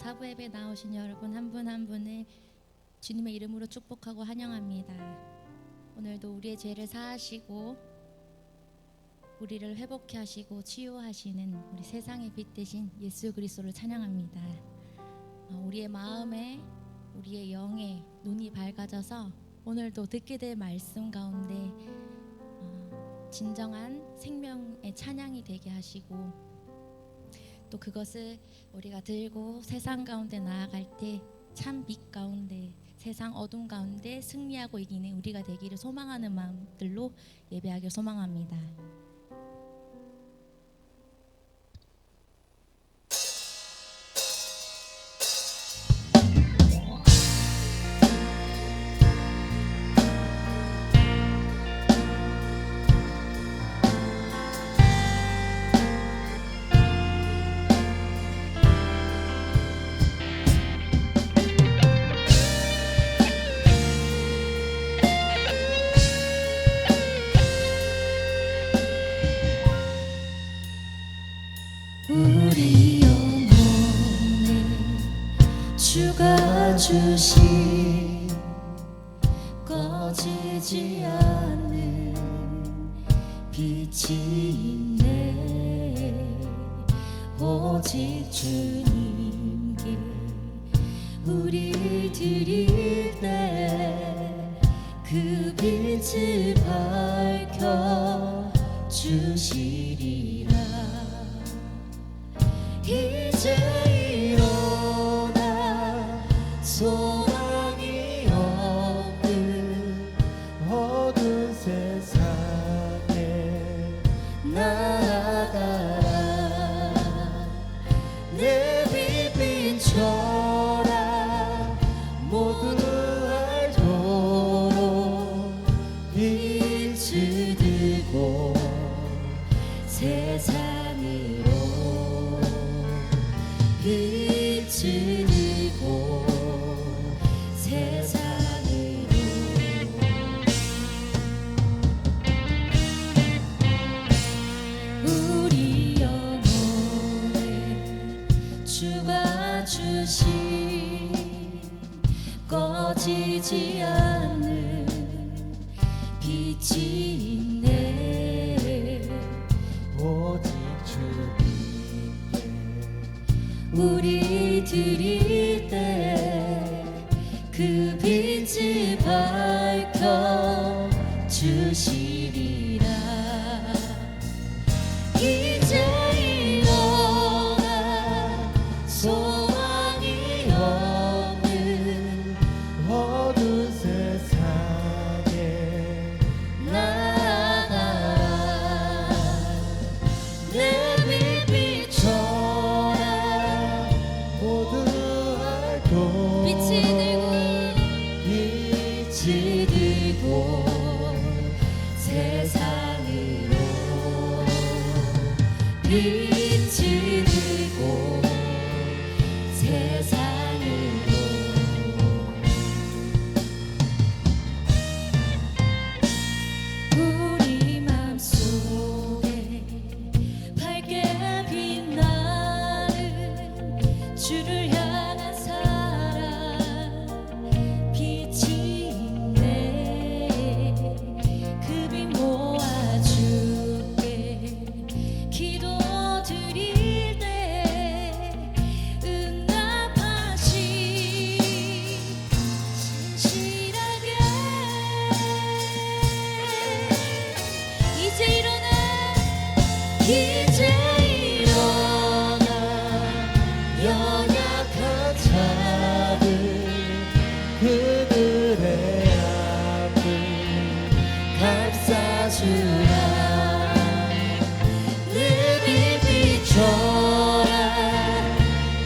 사부 예배 나오신 여러분 한 분 한 분을 주님의 이름으로 축복하고 환영합니다. 오늘도 우리의 죄를 사하시고 우리를 회복케 하시고 치유하시는 우리 세상의 빛 되신 예수 그리스도를 찬양합니다. 우리의 마음에 우리의 영에 눈이 밝아져서 오늘도 듣게 될 말씀 가운데 진정한 생명의 찬양이 되게 하시고 또 그것을 우리가 들고 세상 가운데 나아갈 때 참 빛 가운데 세상 어둠 가운데 승리하고 이기는 우리가 되기를 소망하는 마음들로 예배하길 소망합니다. 우리 영혼에 주가 주신 꺼지지 않는 빛이 있네. 오직 주님께 우리 드릴 때 그 빛을 밝혀 주시리라. 이제 일어나 소망이 없는 어두운 세상에 나아가라. 내 빛 비춰라. 모두 알도록 빛을 들고 세상으로 빛을 들고 세상으로. 우리 영혼에 주가 주신 꺼지지 않는 빛이 있네. 오직 주님께 우리 드릴 때 그 빛을 밝혀 주시리라. 이제 일어나 소망이 없는 어두운 세상에 나아가라. 내 빛 비춰라. 모두 알고 빛을 들고 빛을 들고 세상으로 빛을 들고 세상으로. 우리 맘속에 밝게 빛나는 주를 향한 사랑 빛이 있네. 그 빛 모아줄게. 기도 드릴 때 응답하시 신실하게. 이제 일어나 이제 일어나 연약한 자들 그들의 아픔 감싸주라. 내 빛 비춰라.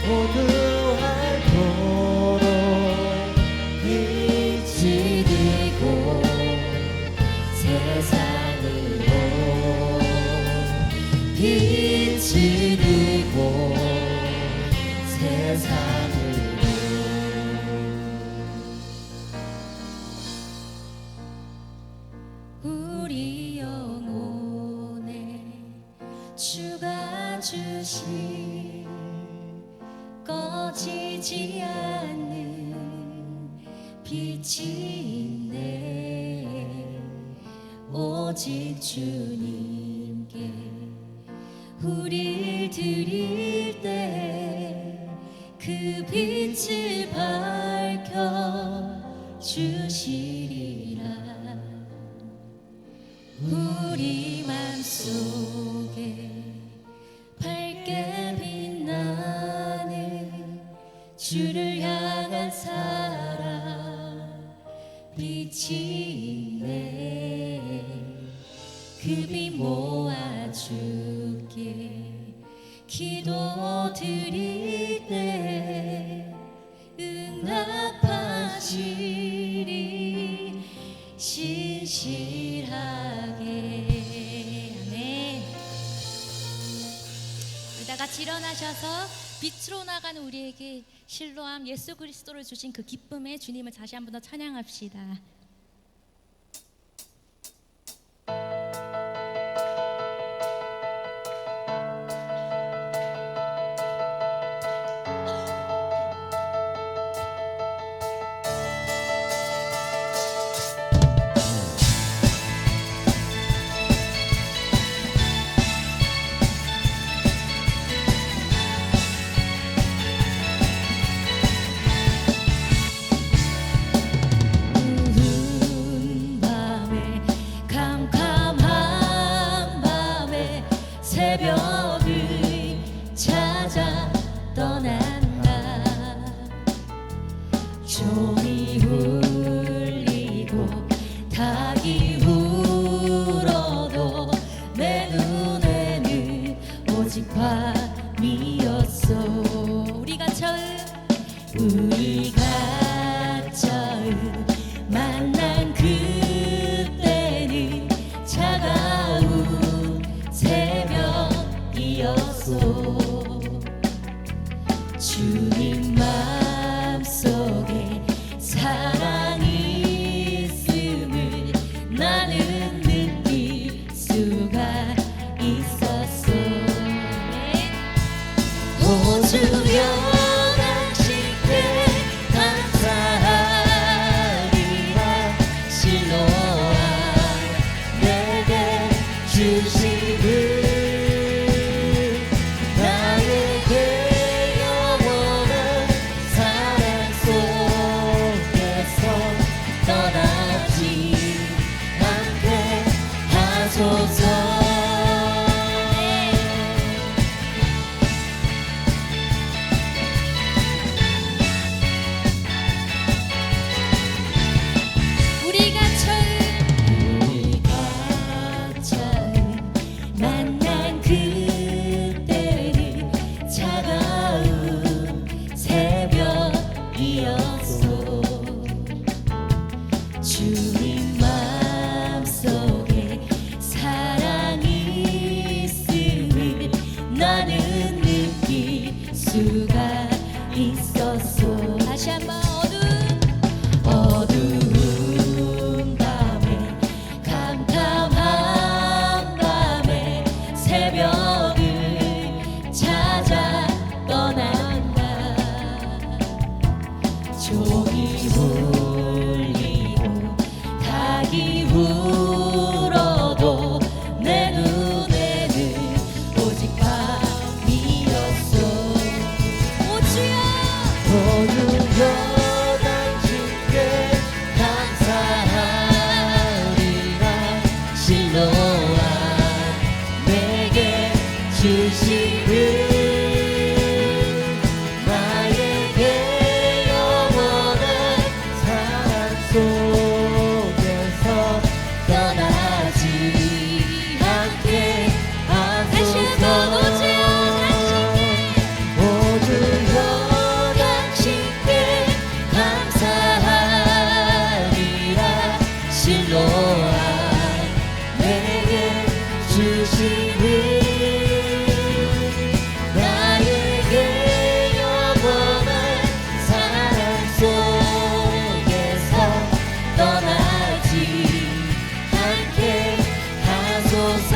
모두 알도록 빛을 들고 세상으로 빛을 들고 세상으로. 우리 영혼에 주가 주신 꺼지지 보이지 않는 빛이 있네. 오직 주님께 우릴 드릴 때 그 빛을 밝혀 주시리라. 우리 맘속에 밝게 빛나는 주를 향한 사랑 빛이 있네. 그 빛 모아주게 기도 드릴 때 응답하시리 신실하게. 아멘. 우리 다 같이 일어나셔서 빛으로 나가는 우리에게 실로암 예수 그리스도를 주신 그 기쁨에 주님을 다시 한 번 더 찬양합시다. 새벽을 찾아 떠난다. 종이 울리고 닭이 울어도 내 눈에는 오직 밤이었어. 우리가 처음 만난 그때는 차가운 새벽이었어. 주님 맘속에 사랑이 있음을 나는 느낄 수가 있었어. 오 주여 당신께 감사하리라. 실로암 내게 주시는 우리가 처음 만난 그때는 차가운 새벽이었어. 주님 맘속에 사랑이 있음을 나는 느낄 수가 있었어. 다시 한번 어두운 밤에 캄캄한 밤에 새벽을 찾아 떠난다. 종이 울리고 닭이 울어도 내 눈에는 오직 밤이었어. 오 주여 당신께 감사하리라. 실로암 내게 주시는 나에게 영원한 사랑 속에서 떠나지 않게 하소서. 오 주여 당신께 감사하리라. 실로암 내게 주시는 나에게 영원한 사랑 속에서 떠나지 않게 하소서.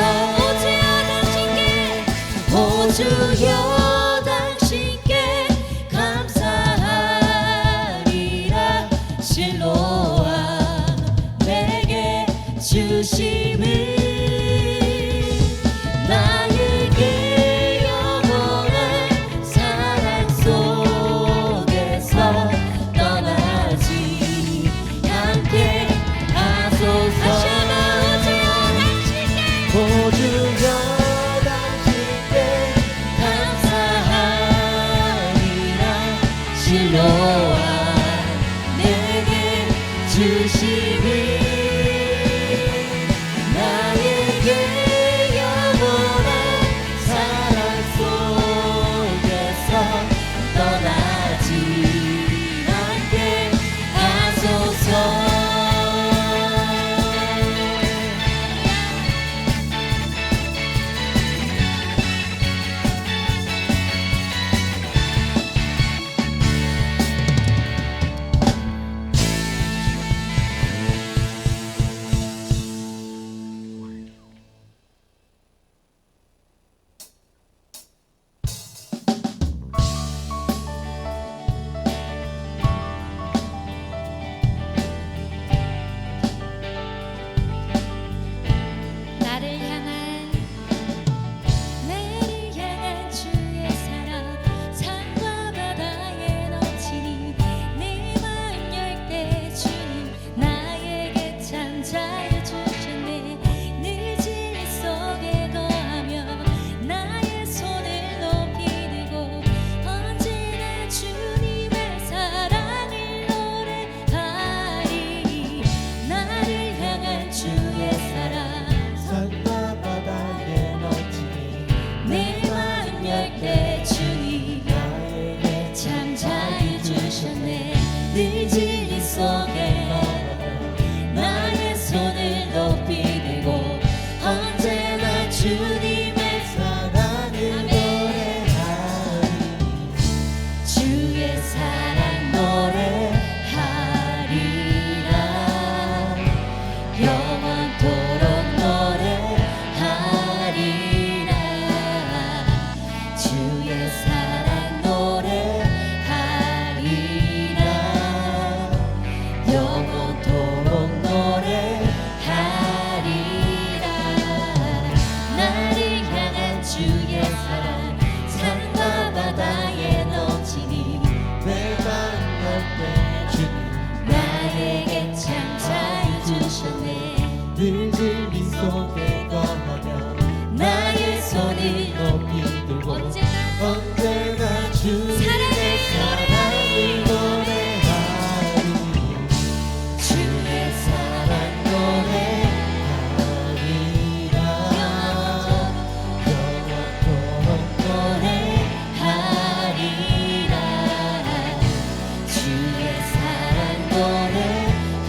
오 주여 당신께 감사하리라. 하시니 나에게 영원한 사랑 속에서 떠나지 않게 하소서. 나를 향한 주의 사랑 산과 바다에 넘치니 내 마음 열 때 주님 나에게 참 잘 주셨네. 늘 진리 속에 거하며 나의 손을 높이 들고 언제나 주님의 사랑을 노래하리. 나를 향한 주의 사랑 산과 바다에 넘치니 내 마음 열 때 주님 나에게 참 잘 주셨네. 늘 진리 속에 나의 손을 높이 들고 언제나 주님의 사랑을 노래하리. 주의 사랑 노래하리라. 영원토록 노래하리라. 주의 사랑 노래하리라. 영원토록 노래하리라. 나를 향한 주의 사랑 산과 바다에 넘치니 내 마음 열때 주님 나에게 참 잘 주셨네. 늘 진리 속에 거하며 나의 손을 높이 들고 언제나 주님의 사랑을 노래하리. 주의 사랑 노래하리라. 영원토록 노래하리라. 주의 사랑 노래하리라.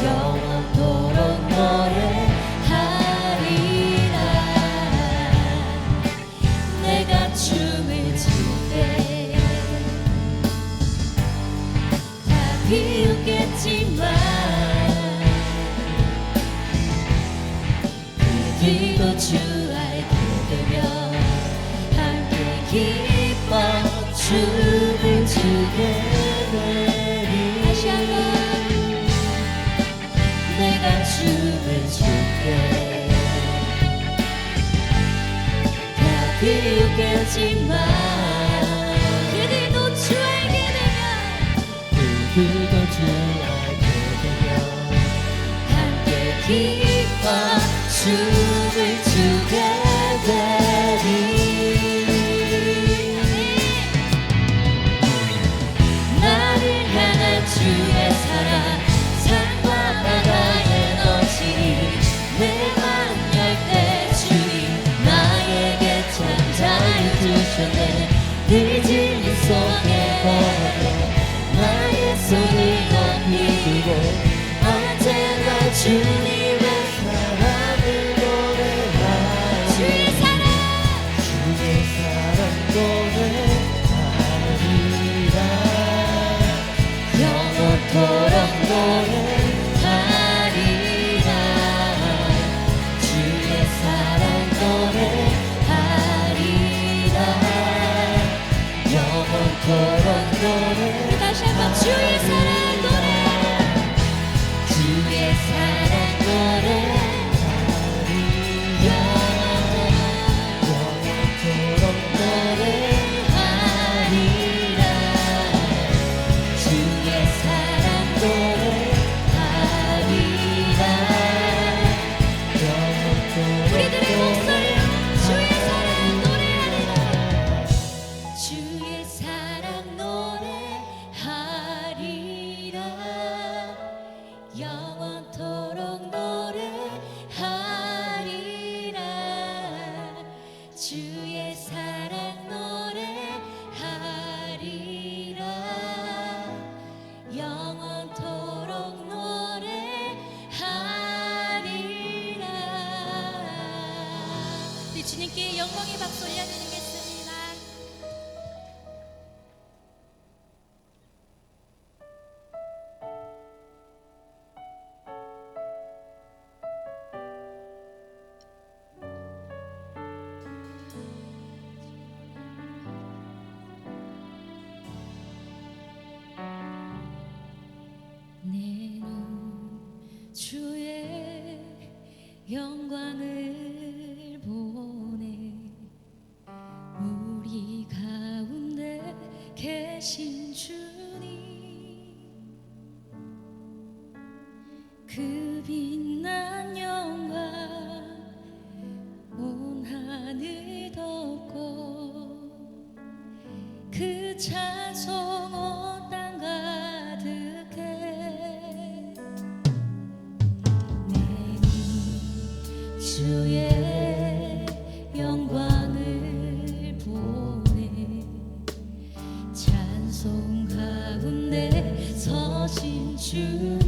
영원토록 노래하리라. 내가 춤을 출 때 다 비웃겠지만 그들도 주 알게 되면 함께 기뻐 춤을 추게 되리. 다시 한번 내가 춤을 출게 다 비웃겠지만 그들도 주 알게 되면 그들도 주 알게 되면 함께 기뻐 춤을 추게 되리. 나를 향한 주의 사랑 산과 바다에 넘치니 내 마음 열 때 주님 나에게 참 잘 주셨네. 늘 진리 속에 거하며 나의 손을 높이 들고 언제나 주님의 사랑을 노래하리. 주의 사랑 주의 사랑 노래하리라. 영원토록 노래하리라. 주의 사랑 노래하리라. 영원토록 노래. 다시 한번 주의 사랑 노래. 주의 사랑 영광의 박수 올려드리겠습니다. 내 눈 주의 영광을 보네. 우리 가운데 계신 주님, 그 빛난 영광 온 하늘 덮고, 그 찬송 온 땅 가득해. 내 눈 주의 영광을 보네. 찬송 가운데 서신 주님,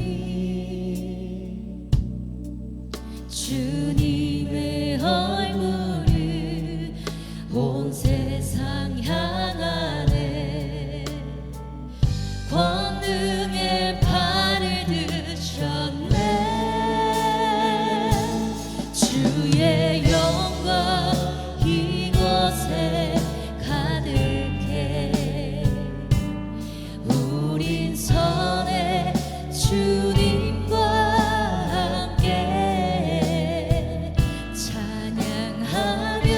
주님의 얼굴을 온 세상 향하네. 권능의 팔을 드셨네. 주의 영광 이곳에 가득해. 우린 선해 주님과 함께 찬양하며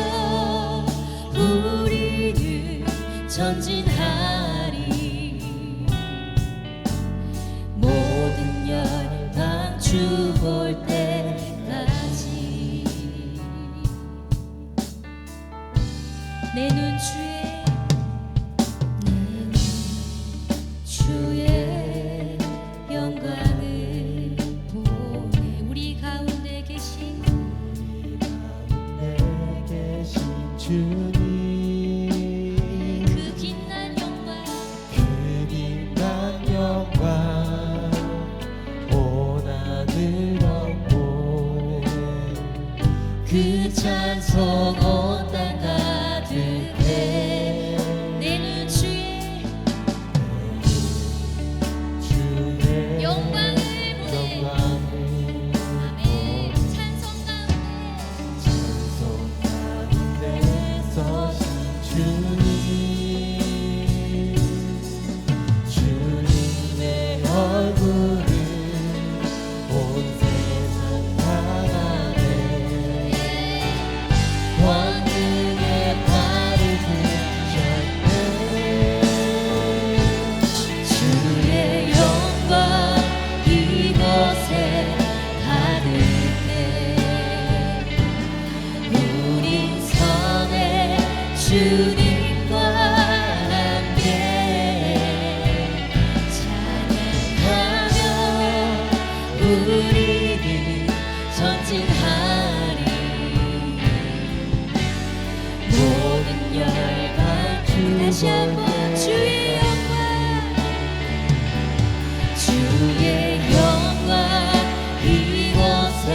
우리는 전진하리. 모든 열방 주 볼 때까지. 내 눈 주의 영광을 보네. 우리 가운데 계신 주님, 그 빛난 영광, 그 빛난 영광 온 하늘 덮고, 그 찬송 온 땅 가득해. 내 눈 주의 주의 영광을 보네. 영광을 아멘. 찬송 가운데 찬송 가운데 서신 주님, 주님의 얼굴을 온 세상 향하네. 권능의 팔을 드셨네. 주의 영광 이곳에 가득해. 우린 선해 주님과 함께 찬양하며 우리는 전진하리. 모든 열방 다시 한번 주의 영광, 주의 영광 이곳에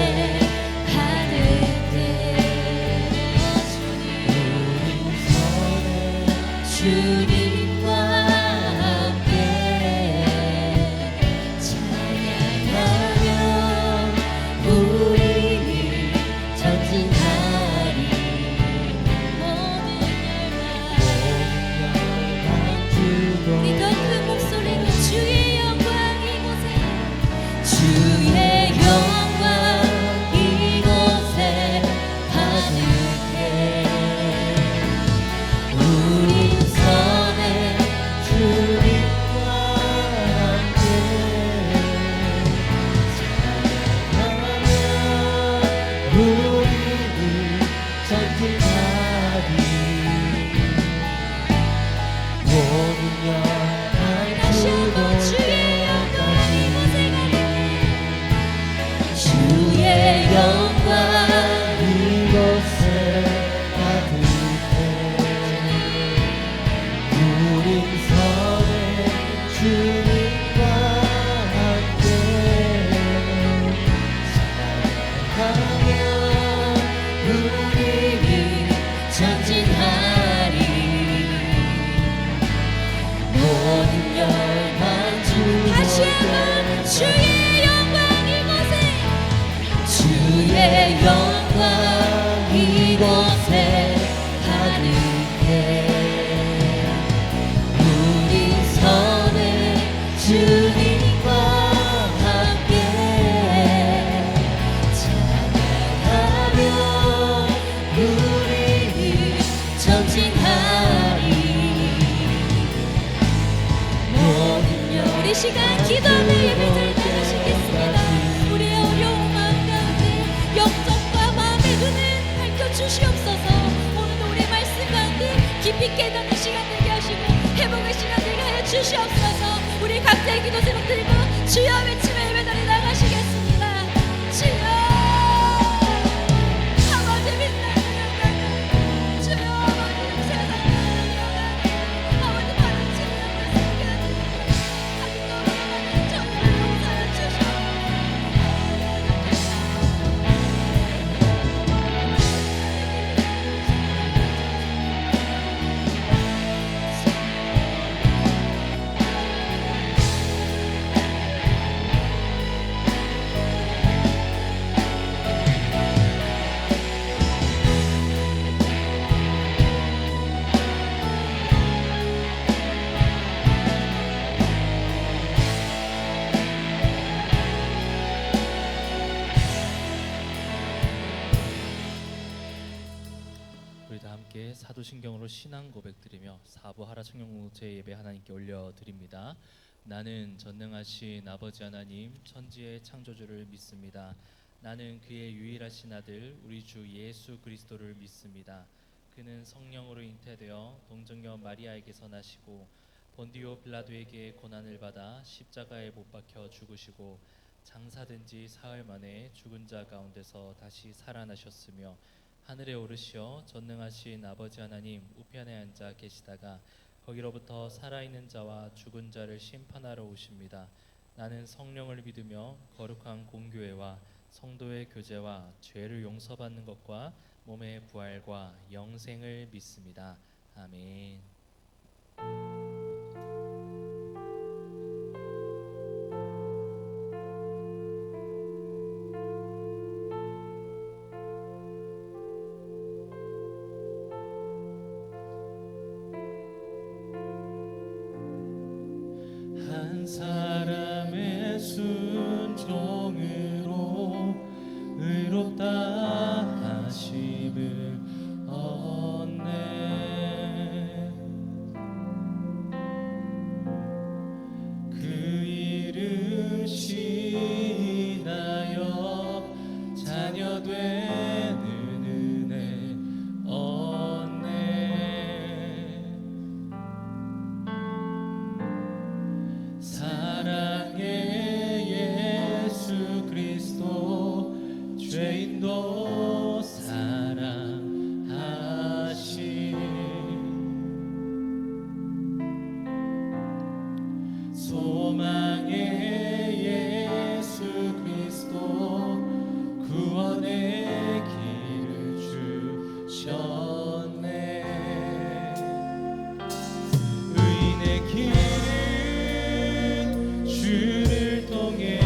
가득해. 주님과 함께 찬양하며 주의 영광 이곳에 가득해 우리 서는 주님과 함께 찬양하며 우리는 전진하리 모든 영 우리 시간 기도하며 예배를 나누시겠습니다. 우리의 어려운 마음 가운데 영적과 마음의 눈을 밝혀주시옵소서. 오늘도 우리의 말씀 가운데 깊이 깨닫는 시간 되게 하시고 회복의 시간 되게 하여 주시옵소서. 우리 각자의 기도 제목 들고 주여 외치며 예배자리 나가시겠습니다. 주여 아버지 빛나는 영광을 주여 아버지 세상을 영광을 아버지 바른 주님을 섬겨드리고 하늘도 정말 용서해 우리 다 함께 사도신경으로 신앙 고백드리며 사부하라 청년공동체 예배 하나님께 올려드립니다. 나는 전능하신 아버지 하나님 천지의 창조주를 믿습니다. 나는 그의 유일하신 아들 우리 주 예수 그리스도를 믿습니다. 그는 성령으로 잉태되어 동정녀 마리아에게서 나시고 본디오 빌라도에게 고난을 받아 십자가에 못 박혀 죽으시고 장사된 지 사흘 만에 죽은 자 가운데서 다시 살아나셨으며 하늘에 오르시어 전능하신 아버지 하나님 우편에 앉아 계시다가 거기로부터 살아있는 자와 죽은 자를 심판하러 오십니다. 나는 성령을 믿으며 거룩한 공교회와 성도의 교제와 죄를 용서받는 것과 몸의 부활과 영생을 믿습니다. 아멘. 한 사람의 순종으로 의롭다 하심을 얻네 그 이름 신하여 자녀되는 은혜 얻네 사랑의 예수 그리스도 죄인도 사랑하신 소망의 예수 그리스도 구원의 길을 주셨네 의인의 길은 주를 통해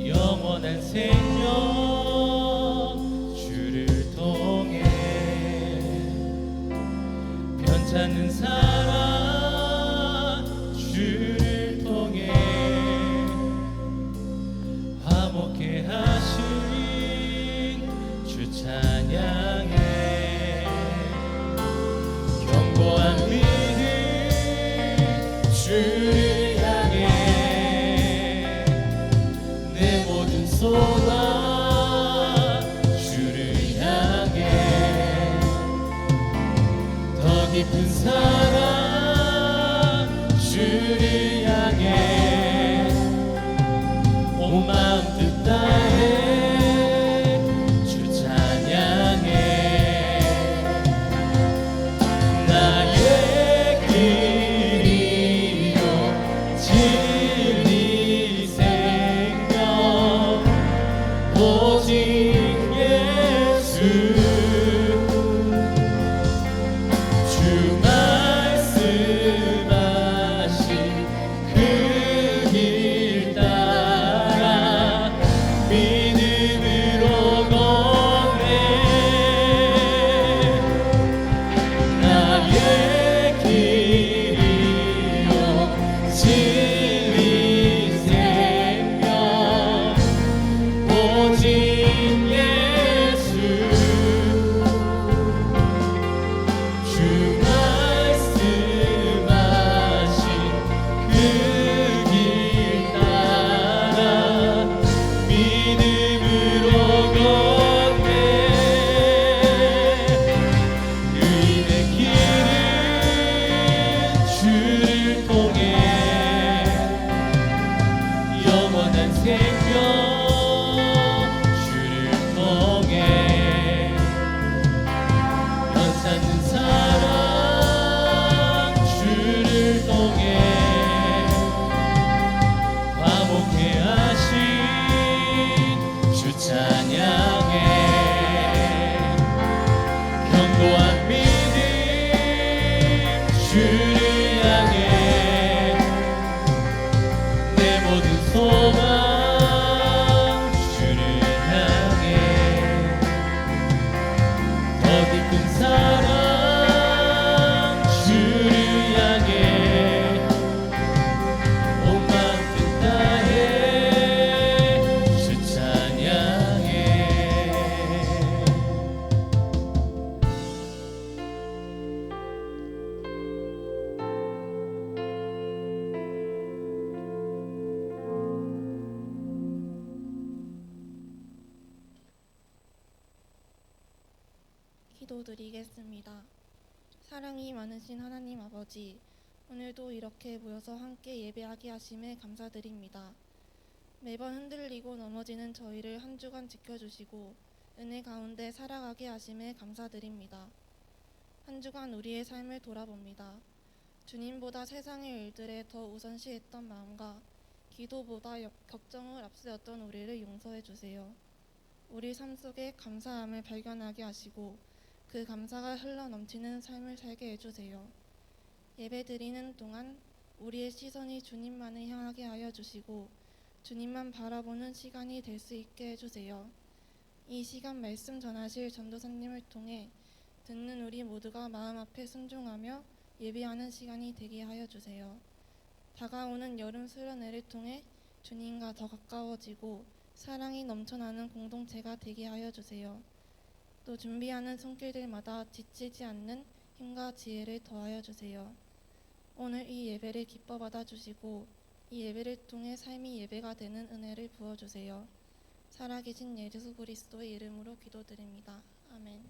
영원한 생명 주를 통해 편찮는 사랑 주를 통해 화목해 하신 주 찬양해 견고한 믿음 주를 향해 내 모든 소망 주를 향해 더 깊은 사랑 주를 향해 온 마음 뜻 다해 주 찬양해 나의 길이요 진리 생명 오직 예수 주 말씀하신 그 길 따라 길 따라 믿음으로 걷네 의인의 길은 주를 통해 영원한 생명 주를 통해 변찮는 사랑 주를 통해 화목해 하신 주 찬양해 견고한 믿음 주를 향해 내 모든 소망 주를 향해 더 깊은 사랑 주를 향해 온 마음 뜻 다해 주 찬양해 기도드리겠습니다. 사랑이 많으신 하나님 아버지, 오늘도 이렇게 모여서 함께 예배하게 하심에 감사드립니다. 매번 흔들리고 넘어지는 저희를 한 주간 지켜주시고 은혜 가운데 살아가게 하심에 감사드립니다. 한 주간 우리의 삶을 돌아봅니다. 주님보다 세상의 일들에 더 우선시했던 마음과 기도보다 걱정을 앞세웠던 우리를 용서해 주세요. 우리 삶 속에 감사함을 발견하게 하시고 그 감사가 흘러넘치는 삶을 살게 해주세요. 예배드리는 동안 우리의 시선이 주님만을 향하게 하여 주시고 주님만 바라보는 시간이 될 수 있게 해주세요. 이 시간 말씀 전하실 전도사님을 통해 듣는 우리 모두가 마음 앞에 순종하며 예배하는 시간이 되게 하여 주세요. 다가오는 여름 수련회를 통해 주님과 더 가까워지고 사랑이 넘쳐나는 공동체가 되게 하여 주세요. 또 준비하는 손길들마다 지치지 않는 힘과 지혜를 더하여 주세요. 오늘 이 예배를 기뻐 받아주시고 이 예배를 통해 삶이 예배가 되는 은혜를 부어주세요. 살아계신 예수 그리스도의 이름으로 기도드립니다. 아멘.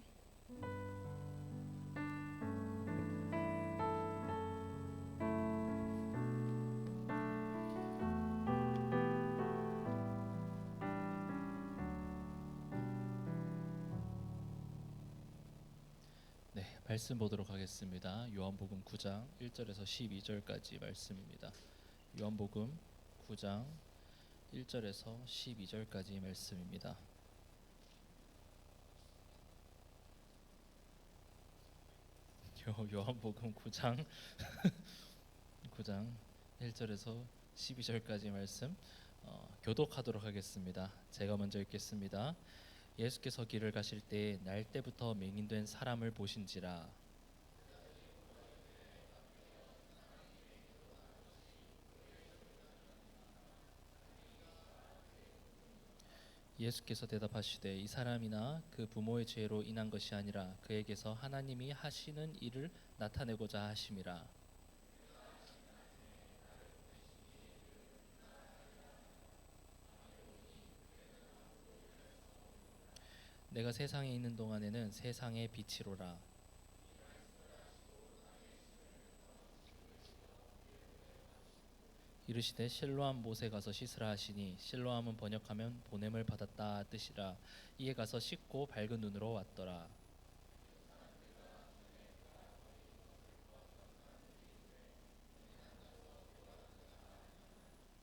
네, 말씀 보도록 하겠습니다. 요한복음 9장 1절에서 12절까지 말씀입니다. 요한복음 9장 1절에서 12절까지 말씀입니다. 요한복음 9장 9장 1절에서 12절까지 말씀 교독하도록 하겠습니다. 제가 먼저 읽겠습니다. 예수께서 길을 가실 때 날 때부터 맹인된 사람을 보신지라. 예수께서 대답하시되 이 사람이나 그 부모의 죄로 인한 것이 아니라 그에게서 하나님이 하시는 일을 나타내고자 하심이라. 내가 세상에 있는 동안에는 세상의 빛이로라. 이르시되 실로암 못에 가서 씻으라 하시니 실로암은 번역하면 보냄을 받았다 뜻이라. 이에 가서 씻고 밝은 눈으로 왔더라.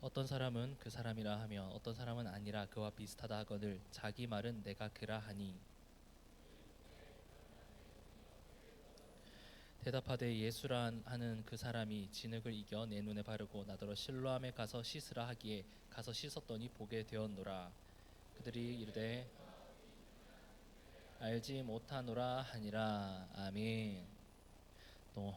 어떤 사람은 그 사람이라 하며 어떤 사람은 아니라 그와 비슷하다 하거늘 자기 말은 내가 그라 하니. 대답하되 예수라 하는 그 사람이 진흙을 이겨 내 눈에 바르고 나더러 실로암에 가서 씻으라 하기에 가서 씻었더니 보게 되었노라. 그들이 이르되 알지 못하노라 하니라. 아멘. 또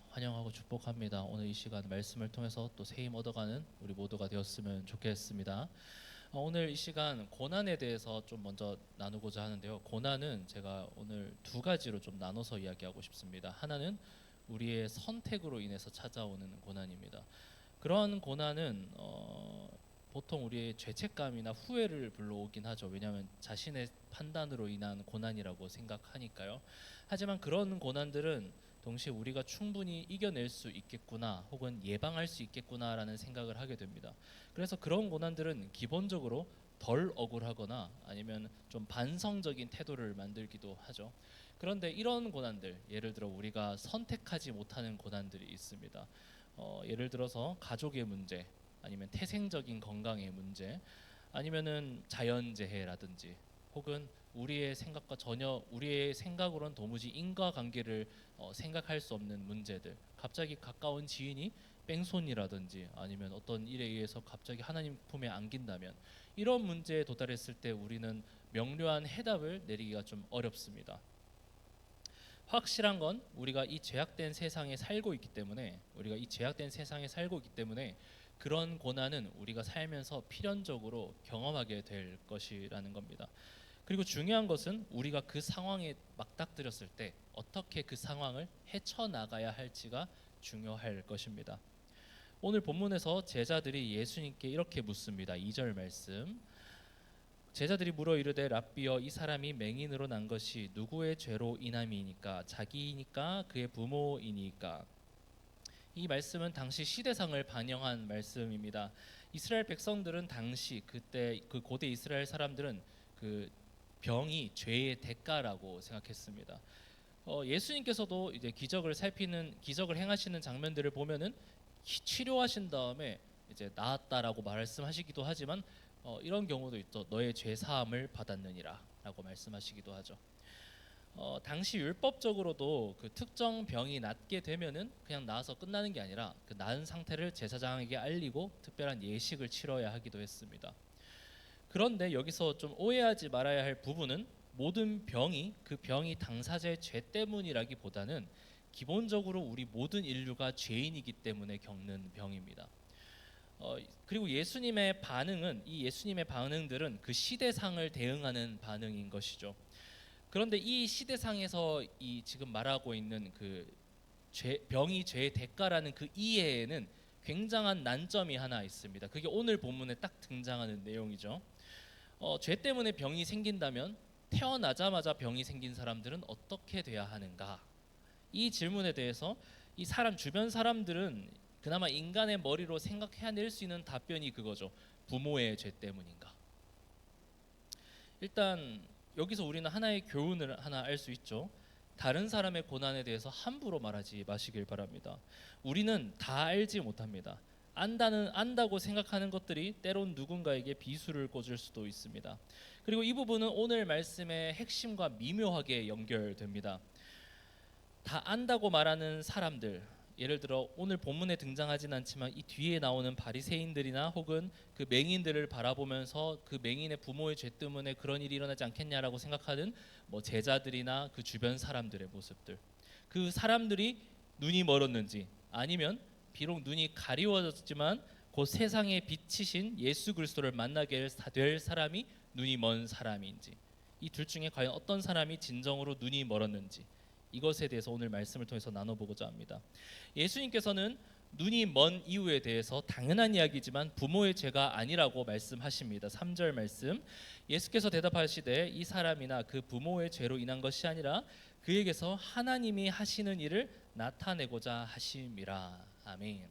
환영하고 축복합니다. 오늘 이 시간 말씀을 통해서 또 새 힘 얻어가는 우리 모두가 되었으면 좋겠습니다. 오늘 이 시간 고난에 대해서 좀 먼저 나누고자 하는데요. 고난은 제가 오늘 두 가지로 좀 나눠서 이야기하고 싶습니다. 하나는 우리의 선택으로 인해서 찾아오는 고난입니다. 그런 고난은 보통 우리의 죄책감이나 후회를 불러오긴 하죠. 왜냐하면 자신의 판단으로 인한 고난이라고 생각하니까요. 하지만 그런 고난들은 동시에 우리가 충분히 이겨낼 수 있겠구나 혹은 예방할 수 있겠구나라는 생각을 하게 됩니다. 그래서 그런 고난들은 기본적으로 덜 억울하거나 아니면 좀 반성적인 태도를 만들기도 하죠. 그런데 이런 고난들, 예를 들어 우리가 선택하지 못하는 고난들이 있습니다. 예를 들어서 가족의 문제, 아니면 태생적인 건강의 문제, 아니면은 자연재해라든지, 혹은 우리의 생각으로는 도무지 인과관계를 생각할 수 없는 문제들, 갑자기 가까운 지인이 뺑소니라든지 아니면 어떤 일에 의해서 갑자기 하나님 품에 안긴다면, 이런 문제에 도달했을 때 우리는 명료한 해답을 내리기가 좀 어렵습니다. 확실한 건 우리가 이 죄악된 세상에 살고 있기 때문에 그런 고난은 우리가 살면서 필연적으로 경험하게 될 것이라는 겁니다. 그리고 중요한 것은 우리가 그 상황에 맞닥뜨렸을 때 어떻게 그 상황을 헤쳐나가야 할지가 중요할 것입니다. 오늘 본문에서 제자들이 예수님께 이렇게 묻습니다. 2절 말씀. 제자들이 물어 이르되 랍비여, 이 사람이 맹인으로 난 것이 누구의 죄로 인함이니까? 자기이니까 그의 부모이니까? 이 말씀은 당시 시대상을 반영한 말씀입니다. 이스라엘 백성들은 당시 그때 그 고대 이스라엘 사람들은 그 병이 죄의 대가라고 생각했습니다. 예수님께서도 이제 기적을 행하시는 장면들을 보면은 치료하신 다음에 이제 나았다라고 말씀하시기도 하지만 이런 경우도 있죠. 너의 죄 사함을 받았느니라라고 말씀하시기도 하죠. 당시 율법적으로도 그 특정 병이 낫게 되면은 그냥 나아서 끝나는 게 아니라 그 나은 상태를 제사장에게 알리고 특별한 예식을 치러야 하기도 했습니다. 그런데 여기서 좀 오해하지 말아야 할 부분은 모든 그 병이 당사자의 죄 때문이라기보다는 기본적으로 우리 모든 인류가 죄인이기 때문에 겪는 병입니다. 그리고 예수님의 반응들은 그 시대상을 대응하는 반응인 것이죠. 그런데 이 시대상에서 이 지금 말하고 있는 그 병이 죄의 대가라는 그 이해에는 굉장한 난점이 하나 있습니다. 그게 오늘 본문에 딱 등장하는 내용이죠. 죄 때문에 병이 생긴다면 태어나자마자 병이 생긴 사람들은 어떻게 돼야 하는가? 이 질문에 대해서 이 주변 사람들은 그나마 인간의 머리로 생각해낼 수 있는 답변이 그거죠. 부모의 죄 때문인가? 일단 여기서 우리는 하나의 교훈을 하나 알 수 있죠. 다른 사람의 고난에 대해서 함부로 말하지 마시길 바랍니다. 우리는 다 알지 못합니다. 안다고 생각하는 것들이 때론 누군가에게 비수를 꽂을 수도 있습니다. 그리고 이 부분은 오늘 말씀의 핵심과 미묘하게 연결됩니다. 다 안다고 말하는 사람들, 예를 들어 오늘 본문에 등장하진 않지만 이 뒤에 나오는 바리새인들이나 혹은 그 맹인들을 바라보면서 그 맹인의 부모의 죄 때문에 그런 일이 일어나지 않겠냐라고 생각하는 제자들이나 그 주변 사람들의 모습들, 그 사람들이 눈이 멀었는지 아니면 비록 눈이 가리워졌지만 곧 세상에 빛이신 예수 그리스도를 만나게 될 사람이 눈이 먼 사람인지, 이 둘 중에 과연 어떤 사람이 진정으로 눈이 멀었는지, 이것에 대해서 오늘 말씀을 통해서 나눠보고자 합니다. 예수님께서는 눈이 먼 이유에 대해서 당연한 이야기지만 부모의 죄가 아니라고 말씀하십니다. 3절 말씀, 예수께서 대답하시되 이 사람이나 그 부모의 죄로 인한 것이 아니라 그에게서 하나님이 하시는 일을 나타내고자 하심이라. 아멘.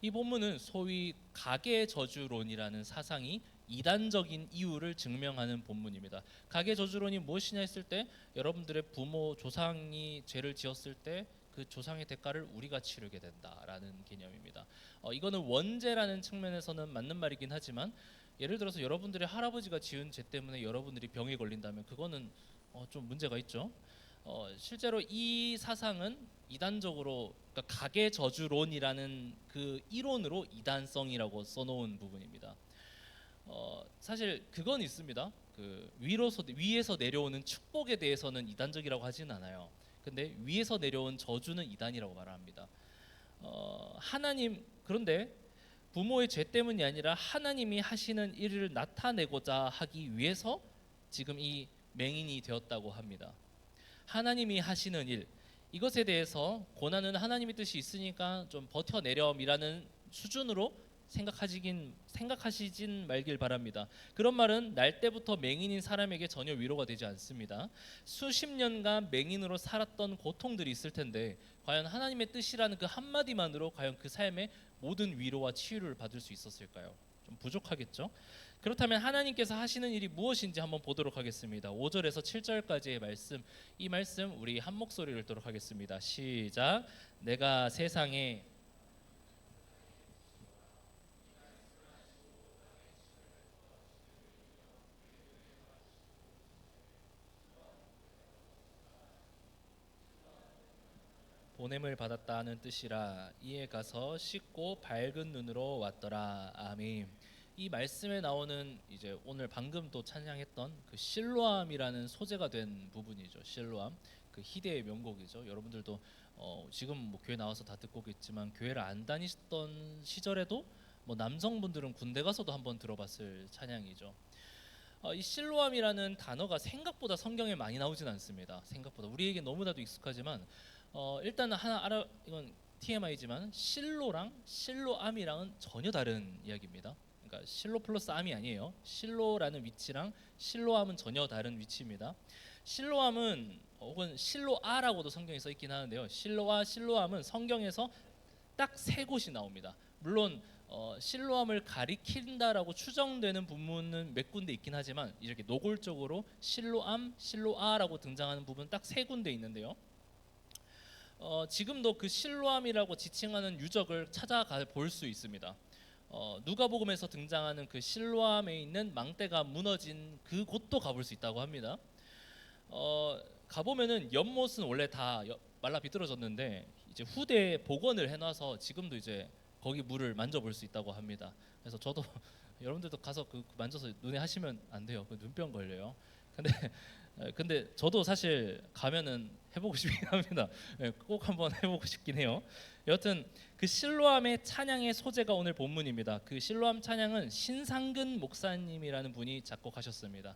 이 본문은 소위 가계저주론이라는 사상이 이단적인 이유를 증명하는 본문입니다. 가계저주론이 무엇이냐 했을 때 여러분들의 부모, 조상이 죄를 지었을 때 그 조상의 대가를 우리가 치르게 된다라는 개념입니다. 이거는 원죄라는 측면에서는 맞는 말이긴 하지만 예를 들어서 여러분들의 할아버지가 지은 죄 때문에 여러분들이 병에 걸린다면 그거는 좀 문제가 있죠. 실제로 이 사상은 이단적으로, 그러니까 가계저주론이라는 그 이론으로 이단성이라고 써놓은 부분입니다. 사실 그건 있습니다. 그 위에서 내려오는 축복에 대해서는 이단적이라고 하지는 않아요. 근데 위에서 내려온 저주는 이단이라고 말합니다. 그런데 부모의 죄 때문이 아니라 하나님이 하시는 일을 나타내고자 하기 위해서 지금 이 맹인이 되었다고 합니다. 하나님이 하시는 일, 이것에 대해서 고난은 하나님의 뜻이 있으니까 좀 버텨내렴이라는 수준으로 생각하시진 말길 바랍니다. 그런 말은 날 때부터 맹인인 사람에게 전혀 위로가 되지 않습니다. 수십 년간 맹인으로 살았던 고통들이 있을 텐데 과연 하나님의 뜻이라는 그 한마디만으로 과연 그 삶의 모든 위로와 치유를 받을 수 있었을까요? 좀 부족하겠죠? 그렇다면 하나님께서 하시는 일이 무엇인지 한번 보도록 하겠습니다. 5절에서 7절까지의 말씀, 이 말씀 우리 한 목소리를 읽도록 하겠습니다. 시작. 내가 세상에 보냄을 받았다는 뜻이라. 이에 가서 씻고 밝은 눈으로 왔더라. 아멘. 이 말씀에 나오는 이제 오늘 방금 또 찬양했던 그 실로암이라는 소재가 된 부분이죠. 실로암, 그 희대의 명곡이죠. 여러분들도 지금 뭐 교회 나와서 다 듣고 있지만 교회를 안 다니셨던 시절에도 뭐 남성분들은 군대 가서도 한번 들어봤을 찬양이죠. 이 실로암이라는 단어가 생각보다 성경에 많이 나오진 않습니다. 생각보다 우리에게 너무나도 익숙하지만 일단은 하나 알아, 이건 TMI지만 실로랑 실로암이랑은 전혀 다른 이야기입니다. 그러니까 실로 플러스 암이 아니에요. 실로라는 위치랑 실로암은 전혀 다른 위치입니다. 실로암은 혹은 실로아라고도 성경에 써 있긴 하는데요. 실로아, 실로암은 성경에서 딱 세 곳이 나옵니다. 물론 실로암을 가리킨다라고 추정되는 부분은 몇 군데 있긴 하지만 이렇게 노골적으로 실로암, 실로아라고 등장하는 부분 딱 세 군데 있는데요. 지금도 그 실로암이라고 지칭하는 유적을 찾아가 볼 수 있습니다. 누가복음에서 등장하는 그 실로암에 있는 망대가 무너진 그 곳도 가볼 수 있다고 합니다. 가보면은 연못은 원래 다 말라 비틀어졌는데 이제 후대에 복원을 해놔서 지금도 이제 거기 물을 만져볼 수 있다고 합니다. 그래서 저도 여러분들도 가서 그 만져서 눈에 하시면 안 돼요. 그 눈병 걸려요. 근데 저도 사실 가면은 해보고 싶긴 합니다. 꼭 한번 해보고 싶긴 해요. 여하튼 그 실로암의 찬양의 소재가 오늘 본문입니다. 그 실로암 찬양은 신상근 목사님이라는 분이 작곡하셨습니다.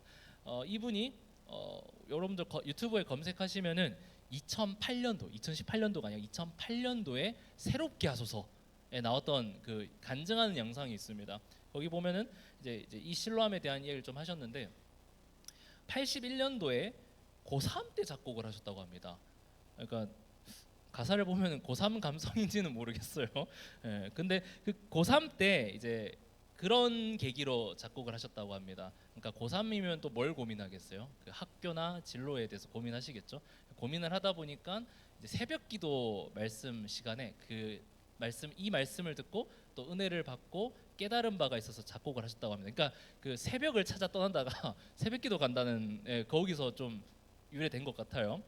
이분이 여러분들 유튜브에 검색하시면은 2018년도가 아니라 2008년도에 새롭게 하소서에 나왔던 그 간증하는 영상이 있습니다. 거기 보면은 이제 이 실로암에 대한 이야기를 좀 하셨는데 81년도에 고3 때 작곡을 하셨다고 합니다. 그러니까 가사를 보면 고3 감성인지는 모르겠어요. 근데 그 고3 때 이제 그런 계기로 작곡을 하셨다고 합니다. 그러니까 고3이면 또 뭘 고민하겠어요? 그 학교나 진로에 대해서 고민하시겠죠. 고민을 하다 보니까 이제 새벽기도 말씀 시간에 이 말씀을 듣고 또 은혜를 받고 깨달은 바가 있어서 작곡을 하셨다고 합니다. 그러니까 그 새벽을 찾아 떠난다가 새벽기도 간다는 거기서 좀 유래된 것 같아요.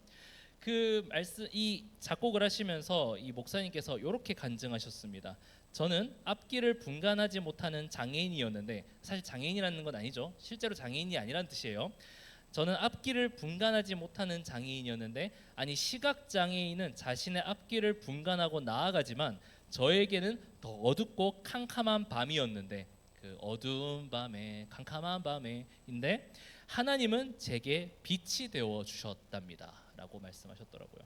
그 말씀 이 작곡을 하시면서 이 목사님께서 이렇게 간증하셨습니다. 저는 앞길을 분간하지 못하는 장애인이었는데 사실 장애인이라는 건 아니죠. 실제로 장애인이 아니라는 뜻이에요. 저는 앞길을 분간하지 못하는 장애인이었는데 아니 시각 장애인은 자신의 앞길을 분간하고 나아가지만 저에게는 더 어둡고 캄캄한 밤이었는데 그 어두운 밤에 캄캄한 밤에인데 하나님은 제게 빛이 되어 주셨답니다 라고 말씀하셨더라고요.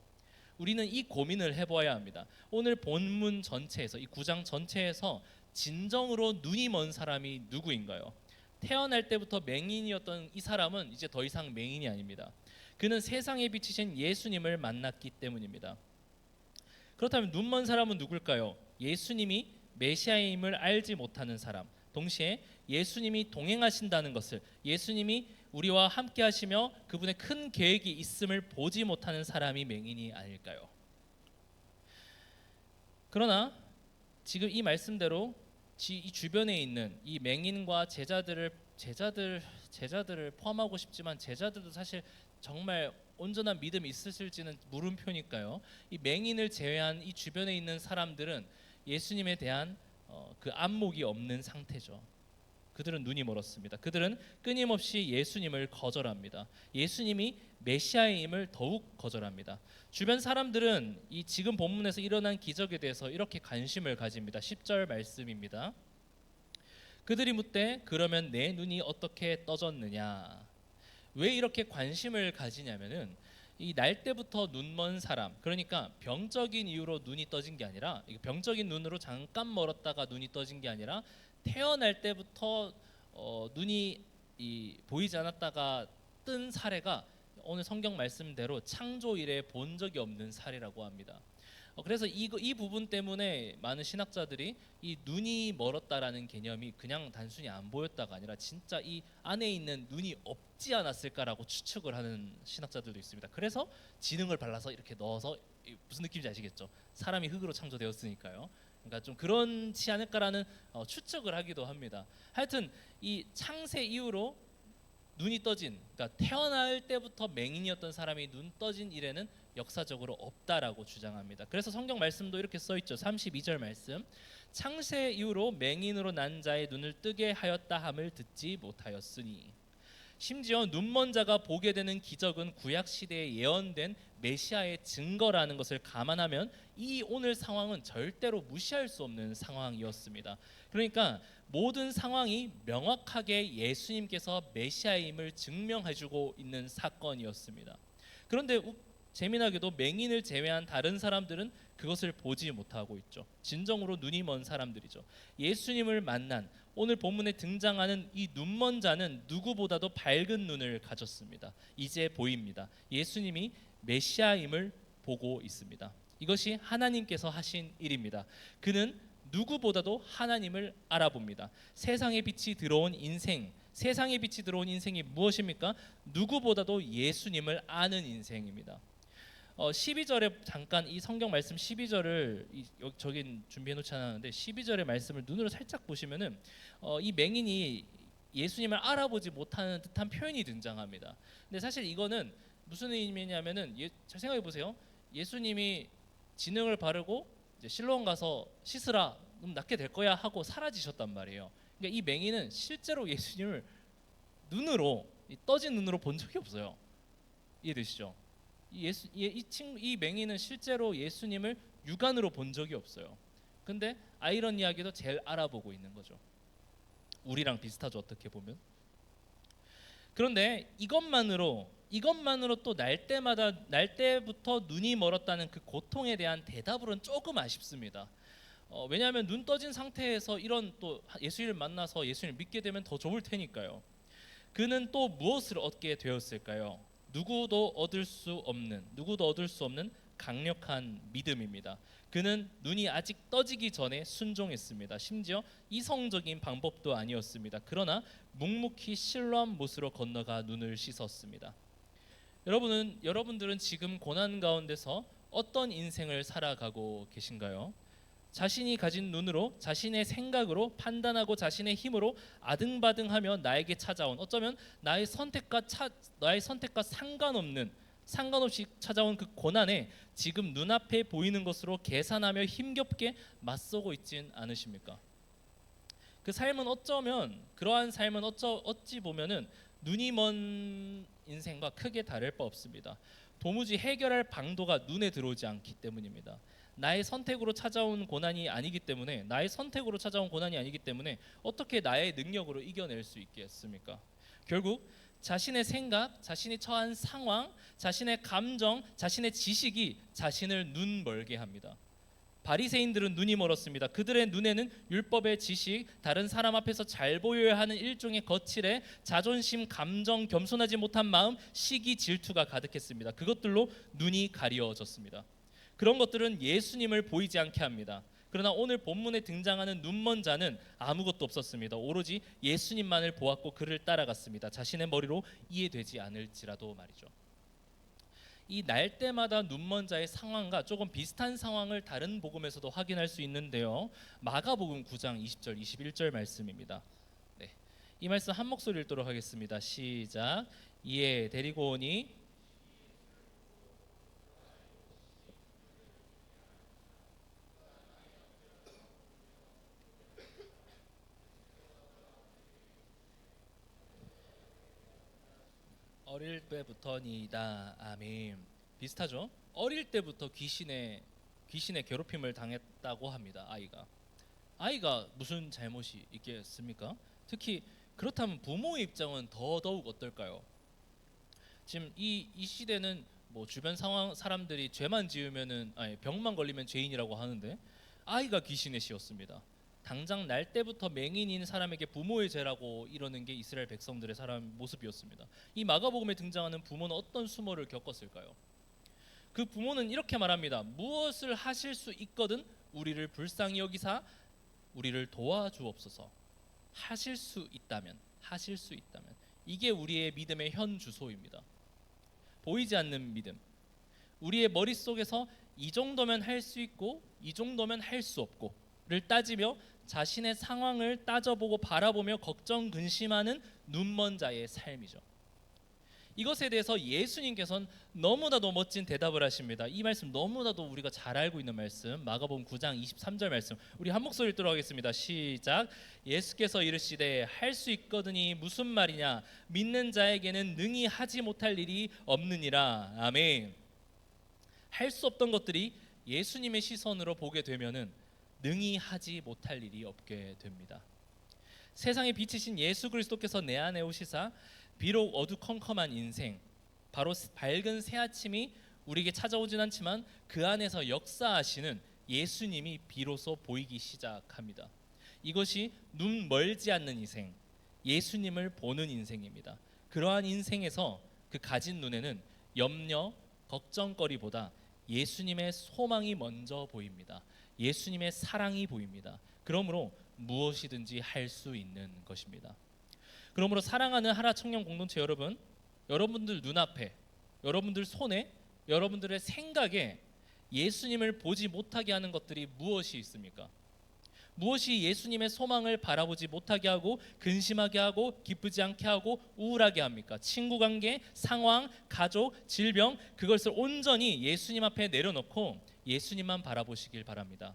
우리는 이 고민을 해봐야 합니다. 오늘 본문 전체에서 이 9장 전체에서 진정으로 눈이 먼 사람이 누구인가요? 태어날 때부터 맹인이었던 이 사람은 이제 더 이상 맹인이 아닙니다. 그는 세상에 비치신 예수님을 만났기 때문입니다. 그렇다면 눈먼 사람은 누굴까요? 예수님이 메시아임을 알지 못하는 사람, 동시에 예수님이 동행하신다는 것을, 예수님이 우리와 함께 하시며 그분의 큰 계획이 있음을 보지 못하는 사람이 맹인이 아닐까요? 그러나 지금 이 말씀대로 이 주변에 있는 이 맹인과 제자들을 포함하고 싶지만 제자들도 사실 정말 온전한 믿음이 있으실지는 물음표니까요. 이 맹인을 제외한 이 주변에 있는 사람들은 예수님에 대한 그 안목이 없는 상태죠. 그들은 눈이 멀었습니다. 그들은 끊임없이 예수님을 거절합니다. 예수님이 메시아임을 더욱 거절합니다. 주변 사람들은 이 지금 본문에서 일어난 기적에 대해서 이렇게 관심을 가집니다. 10절 말씀입니다. 그들이 묻되 그러면 내 눈이 어떻게 떠졌느냐? 왜 이렇게 관심을 가지냐면은 이 날 때부터 눈먼 사람, 그러니까 병적인 이유로 눈이 떠진 게 아니라, 이거 병적인 눈으로 잠깐 멀었다가 눈이 떠진 게 아니라 태어날 때부터 눈이 보이지 않았다가 뜬 사례가 오늘 성경 말씀대로 창조 이래 본 적이 없는 사례라고 합니다. 그래서 이 부분 때문에 많은 신학자들이 이 눈이 멀었다라는 개념이 그냥 단순히 안 보였다가 아니라 진짜 이 안에 있는 눈이 없지 않았을까라고 추측을 하는 신학자들도 있습니다. 그래서 지능을 발라서 이렇게 넣어서, 무슨 느낌인지 아시겠죠? 사람이 흙으로 창조되었으니까요. 그러니까 좀 그렇지 않을까라는 추측을 하기도 합니다. 하여튼 이 창세 이후로 눈이 떠진, 그러니까 태어날 때부터 맹인이었던 사람이 눈 떠진 이래는 역사적으로 없다라고 주장합니다. 그래서 성경 말씀도 이렇게 써 있죠. 32절 말씀. 창세 이후로 맹인으로 난 자의 눈을 뜨게 하였다 함을 듣지 못하였으니. 심지어 눈먼 자가 보게 되는 기적은 구약 시대에 예언된 메시아의 증거라는 것을 감안하면 이 오늘 상황은 절대로 무시할 수 없는 상황이었습니다. 그러니까 모든 상황이 명확하게 예수님께서 메시아임을 증명해주고 있는 사건이었습니다. 그런데 재미나게도 맹인을 제외한 다른 사람들은 그것을 보지 못하고 있죠. 진정으로 눈이 먼 사람들이죠. 예수님을 만난 오늘 본문에 등장하는 이 눈먼 자는 누구보다도 밝은 눈을 가졌습니다. 이제 보입니다. 예수님이 메시아임을 보고 있습니다. 이것이 하나님께서 하신 일입니다. 그는 누구보다도 하나님을 알아봅니다. 세상의 빛이 들어온 인생, 세상의 빛이 들어온 인생이 무엇입니까? 누구보다도 예수님을 아는 인생입니다. 12절에 잠깐 이 성경 말씀 12절을 저기 준비해 놓지 않았는데 12절의 말씀을 눈으로 살짝 보시면은 이 맹인이 예수님을 알아보지 못하는 듯한 표현이 등장합니다. 근데 사실 이거는 무슨 의미냐면은 잘 생각해 보세요. 예수님이 지능을 바르고 이제 실로암 가서 씻으라, 그럼 낫게 될 거야 하고 사라지셨단 말이에요. 그러니까 이 맹인은 실제로 예수님을 눈으로, 떠진 눈으로 본 적이 없어요. 이해되시죠? 이 맹인은 실제로 예수님을 육안으로 본 적이 없어요. 근데 아이러니하게도 제일 알아보고 있는 거죠. 우리랑 비슷하죠, 어떻게 보면. 그런데 이것만으로 또 날 때부터 눈이 멀었다는 그 고통에 대한 대답으로는 조금 아쉽습니다. 왜냐하면 눈 떠진 상태에서 이런 또 예수님을 만나서 예수님을 믿게 되면 더 좋을 테니까요. 그는 또 무엇을 얻게 되었을까요? 누구도 얻을 수 없는 강력한 믿음입니다. 그는 눈이 아직 떠지기 전에 순종했습니다. 심지어 이성적인 방법도 아니었습니다. 그러나 묵묵히 실로암 못으로 건너가 눈을 씻었습니다. 여러분들은 지금 고난 가운데서 어떤 인생을 살아가고 계신가요? 자신이 가진 눈으로, 자신의 생각으로 판단하고 자신의 힘으로 아등바등하며 나에게 찾아온, 어쩌면 나의 선택과 상관없이 찾아온 그 고난에 지금 눈앞에 보이는 것으로 계산하며 힘겹게 맞서고 있진 않으십니까? 그러한 삶은 어찌 보면은 눈이 먼 인생과 크게 다를 바 없습니다. 도무지 해결할 방도가 눈에 들어오지 않기 때문입니다. 나의 선택으로 찾아온 고난이 아니기 때문에 어떻게 나의 능력으로 이겨낼 수 있겠습니까? 결국 자신의 생각, 자신이 처한 상황, 자신의 감정, 자신의 지식이 자신을 눈멀게 합니다. 바리새인들은 눈이 멀었습니다. 그들의 눈에는 율법의 지식, 다른 사람 앞에서 잘 보여야 하는 일종의 거칠에 자존심, 감정, 겸손하지 못한 마음, 시기, 질투가 가득했습니다. 그것들로 눈이 가려졌습니다. 그런 것들은 예수님을 보이지 않게 합니다. 그러나 오늘 본문에 등장하는 눈먼 자는 아무것도 없었습니다. 오로지 예수님만을 보았고 그를 따라갔습니다. 자신의 머리로 이해되지 않을지라도 말이죠. 이 날 때마다 눈먼 자의 상황과 조금 비슷한 상황을 다른 복음에서도 확인할 수 있는데요. 마가복음 9장 20절 21절 말씀입니다. 네, 이 말씀 한 목소리 읽도록 하겠습니다. 시작. 이에 데리고 오니 어릴 때부터니다. 아멘. 비슷하죠? 어릴 때부터 귀신의 괴롭힘을 당했다고 합니다. 아이가 무슨 잘못이 있겠습니까? 특히 그렇다면 부모의 입장은 더더욱 어떨까요? 지금 이 시대는 뭐 주변 상황 사람들이 죄만 지으면은 아니 병만 걸리면 죄인이라고 하는데 아이가 귀신의 씨였습니다. 당장 날 때부터 맹인인 사람에게 부모의 죄라고 이러는 게 이스라엘 백성들의 사람 모습이었습니다. 이 마가복음에 등장하는 부모는 어떤 수모를 겪었을까요? 그 부모는 이렇게 말합니다. 무엇을 하실 수 있거든 우리를 불쌍히 여기사 우리를 도와주옵소서. 하실 수 있다면 이게 우리의 믿음의 현 주소입니다. 보이지 않는 믿음. 우리의 머릿속에서 이 정도면 할 수 있고 이 정도면 할 수 없고를 따지며 자신의 상황을 따져보고 바라보며 걱정 근심하는 눈먼 자의 삶이죠. 이것에 대해서 예수님께서는 너무나도 멋진 대답을 하십니다. 이 말씀 너무나도 우리가 잘 알고 있는 말씀, 마가복음 9장 23절 말씀. 우리 한 목소리 들어가겠습니다. 시작. 예수께서 이르시되 할 수 있거든이 무슨 말이냐? 믿는 자에게는 능히 하지 못할 일이 없느니라. 아멘. 할 수 없던 것들이 예수님의 시선으로 보게 되면은 능히 하지 못할 일이 없게 됩니다. 세상의 빛이신 예수 그리스도께서 내 안에 오시사 비록 어두컴컴한 인생, 바로 밝은 새 아침이 우리에게 찾아오진 않지만 그 안에서 역사하시는 예수님이 비로소 보이기 시작합니다. 이것이 눈 멀지 않는 인생, 예수님을 보는 인생입니다. 그러한 인생에서 그 가진 눈에는 염려, 걱정거리보다 예수님의 소망이 먼저 보입니다. 예수님의 사랑이 보입니다. 그러므로 무엇이든지 할 수 있는 것입니다. 그러므로 사랑하는 하나 청년 공동체 여러분, 여러분들 눈앞에, 여러분들 손에, 여러분들의 생각에 예수님을 보지 못하게 하는 것들이 무엇이 있습니까? 무엇이 예수님의 소망을 바라보지 못하게 하고 근심하게 하고 기쁘지 않게 하고 우울하게 합니까? 친구 관계, 상황, 가족, 질병, 그것을 온전히 예수님 앞에 내려놓고 예수님만 바라보시길 바랍니다.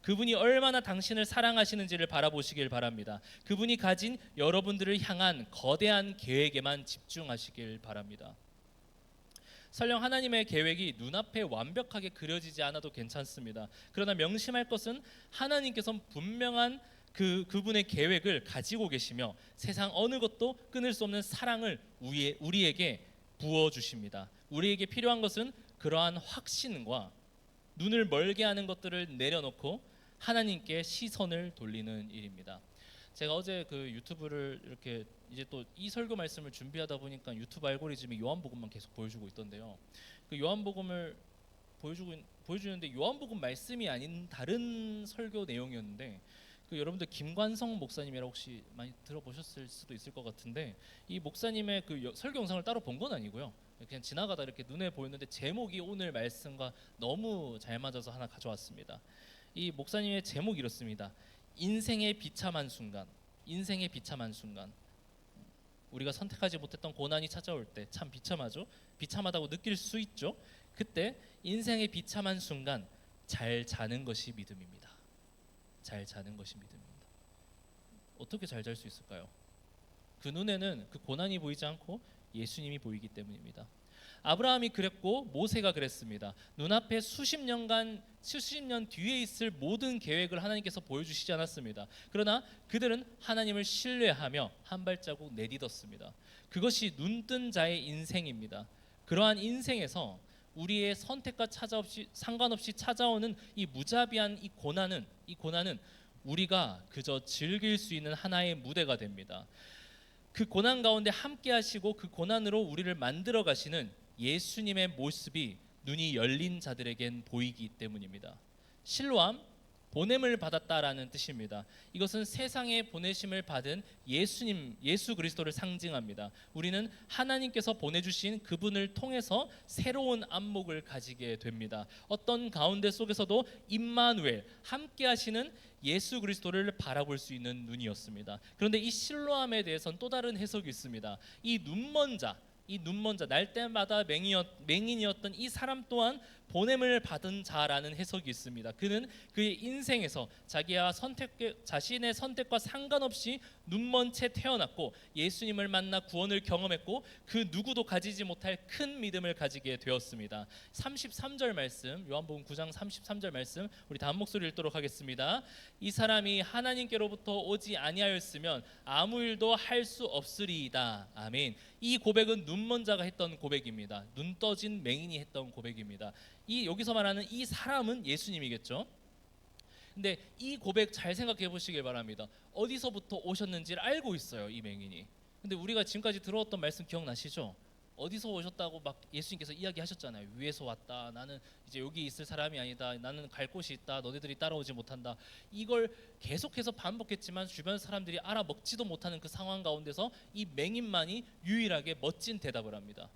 그분이 얼마나 당신을 사랑하시는지를 바라보시길 바랍니다. 그분이 가진 여러분들을 향한 거대한 계획에만 집중하시길 바랍니다. 설령 하나님의 계획이 눈앞에 완벽하게 그려지지 않아도 괜찮습니다. 그러나 명심할 것은 하나님께서는 분명한 그분의 계획을 가지고 계시며 세상 어느 것도 끊을 수 없는 사랑을 우리에게 부어주십니다. 우리에게 필요한 것은 그러한 확신과 눈을 멀게 하는 것들을 내려놓고 하나님께 시선을 돌리는 일입니다. 제가 어제 그 유튜브를 이렇게 이제 또 이 설교 말씀을 준비하다 보니까 유튜브 알고리즘이 요한복음만 계속 보여주고 있던데요. 그 요한복음을 보여주는데 요한복음 말씀이 아닌 다른 설교 내용이었는데 그 여러분들 김관성 목사님이라 혹시 많이 들어보셨을 수도 있을 것 같은데 이 목사님의 그 설교 영상을 따로 본 건 아니고요. 그냥 지나가다 이렇게 눈에 보였는데 제목이 오늘 말씀과 너무 잘 맞아서 하나 가져왔습니다. 이 목사님의 제목이 이렇습니다. 인생의 비참한 순간. 인생의 비참한 순간. 우리가 선택하지 못했던 고난이 찾아올 때 참 비참하죠. 비참하다고 느낄 수 있죠. 그때 인생의 비참한 순간 잘 자는 것이 믿음입니다. 잘 자는 것이 믿음입니다. 어떻게 잘 잘 수 있을까요? 그 눈에는 그 고난이 보이지 않고 예수님이 보이기 때문입니다. 아브라함이 그랬고 모세가 그랬습니다. 눈앞에 수십 년 뒤에 있을 모든 계획을 하나님께서 보여주시지 않았습니다. 그러나 그들은 하나님을 신뢰하며 한 발자국 내딛었습니다. 그것이 눈뜬 자의 인생입니다. 그러한 인생에서 우리의 선택과 상관없이 찾아오는 이 무자비한 이 고난은 우리가 그저 즐길 수 있는 하나의 무대가 됩니다. 그 고난 가운데 함께 하시고 그 고난으로 우리를 만들어 가시는 예수님의 모습이 눈이 열린 자들에겐 보이기 때문입니다. 실로암, 보냄을 받았다라는 뜻입니다. 이것은 세상에 보내심을 받은 예수 그리스도를 상징합니다. 우리는 하나님께서 보내주신 그분을 통해서 새로운 안목을 가지게 됩니다. 어떤 가운데 속에서도 임마누엘, 함께 하시는 예수 그리스도를 바라볼 수 있는 눈이었습니다. 그런데 이 실로암에 대해서는 또 다른 해석이 있습니다. 이 눈먼 자, 날 때마다 맹인이었던 이 사람 또한 보냄을 받은 자라는 해석이 있습니다. 그는 그의 인생에서 자신의 선택과 상관없이 눈먼 채 태어났고 예수님을 만나 구원을 경험했고 그 누구도 가지지 못할 큰 믿음을 가지게 되었습니다. 33절 말씀, 요한복음 9장 33절 말씀 우리 다 한 목소리 읽도록 하겠습니다. 이 사람이 하나님께로부터 오지 아니하였으면 아무 일도 할 수 없으리이다. 아멘. 이 고백은 눈먼 자가 했던 고백입니다. 눈 떠진 맹인이 했던 고백입니다. 여기서 말하는 이 사람은 예수님이겠죠. 근데 이 고백 잘 생각해 보시길 바랍니다. 어디서부터 오셨는지를 알고 있어요, 이 맹인이. 근데 우리가 지금까지 들어왔던 말씀 기억나시죠? 어디서 오셨다고 막 예수님께서 이야기하셨잖아요. 위에서 왔다. 나는 이제 여기 있을 사람이 아니다. 나는 갈 곳이 있다. 너네들이 따라오지 못한다. 이걸 계속해서 반복했지만 주변 사람들이 알아먹지도 못하는 그 상황 가운데서 이 맹인만이 유일하게 멋진 대답을 합니다.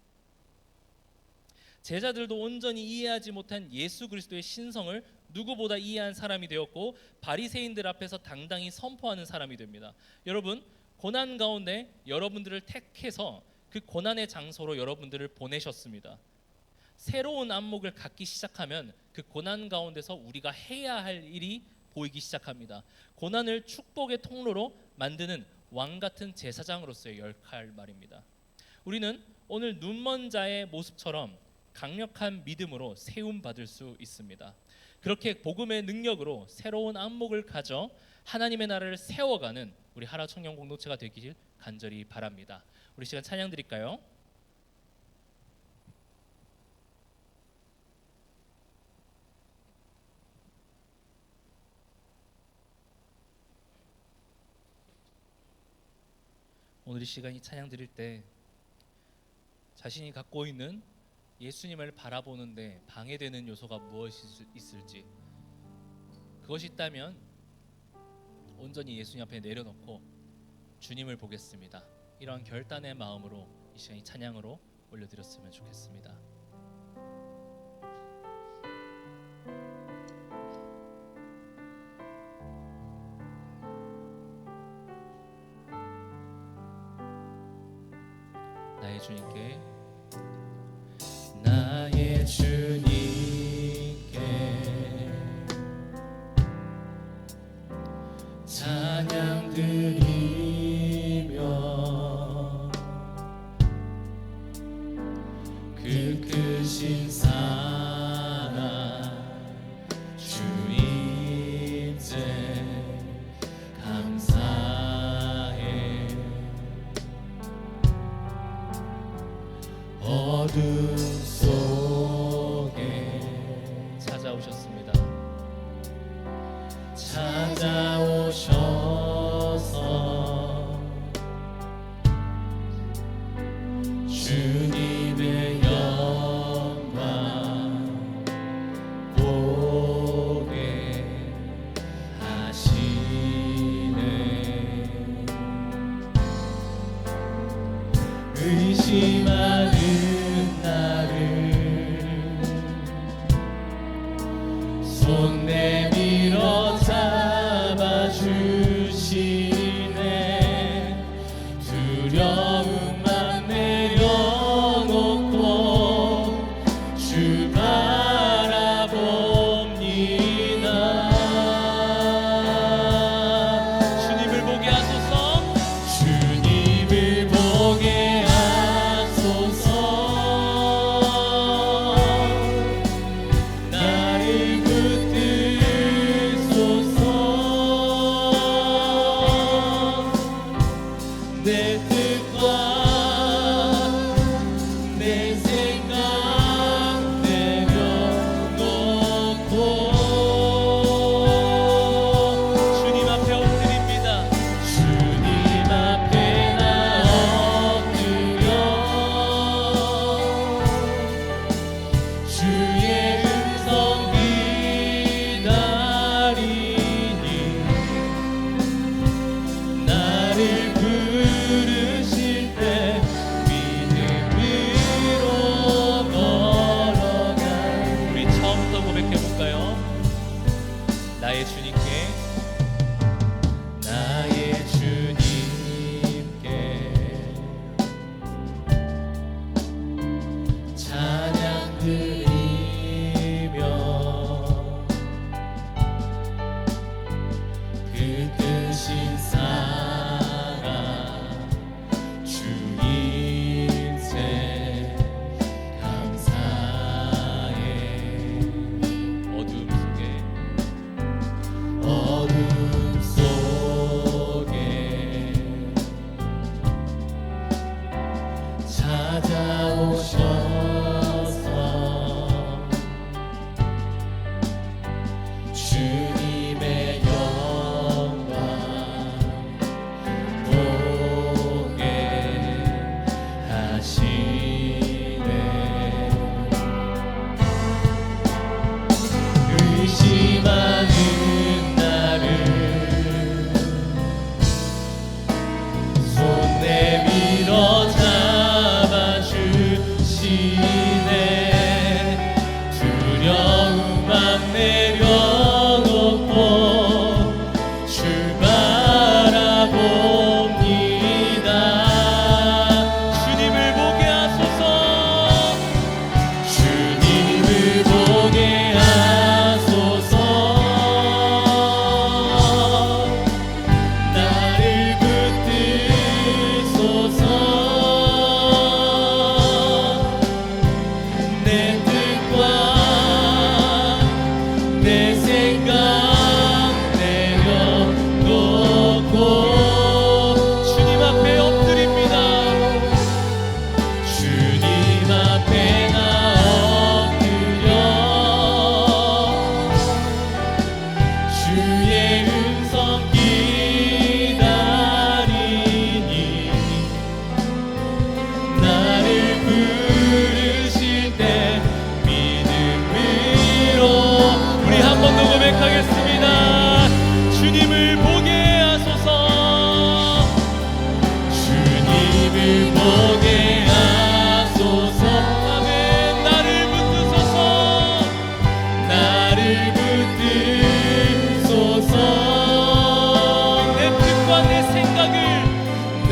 제자들도 온전히 이해하지 못한 예수 그리스도의 신성을 누구보다 이해한 사람이 되었고 바리새인들 앞에서 당당히 선포하는 사람이 됩니다. 여러분, 고난 가운데 여러분들을 택해서 그 고난의 장소로 여러분들을 보내셨습니다. 새로운 안목을 갖기 시작하면 그 고난 가운데서 우리가 해야 할 일이 보이기 시작합니다. 고난을 축복의 통로로 만드는 왕 같은 제사장으로서의 역할 말입니다. 우리는 오늘 눈먼 자의 모습처럼 강력한 믿음으로 세움 받을 수 있습니다. 그렇게 복음의 능력으로 새로운 안목을 가져 하나님의 나라를 세워가는 우리 하라 청년 공동체가 되길 간절히 바랍니다. 우리 시간 찬양 드릴까요? 오늘 이 시간이 찬양 드릴 때 자신이 갖고 있는 예수님을 바라보는데 방해되는 요소가 무엇이 있을지, 그것이 있다면 온전히 예수님 앞에 내려놓고 주님을 보겠습니다. 이런 결단의 마음으로 이 시간이 찬양으로 올려드렸으면 좋겠습니다. 나의 주님께, 나의 주님께 찬양 드리며 그 크신 사랑 주님께 감사해. 어둠 속에 찾아오셨습니다. 찾아오셔서 주님의 영광 보게 하시네. 의심하는 나를 손 내밀어 잡아주시네. 두려움만 내려놓고 주 바라봅니다. 주님을 보게 하소서. 주님을 보게 하소서.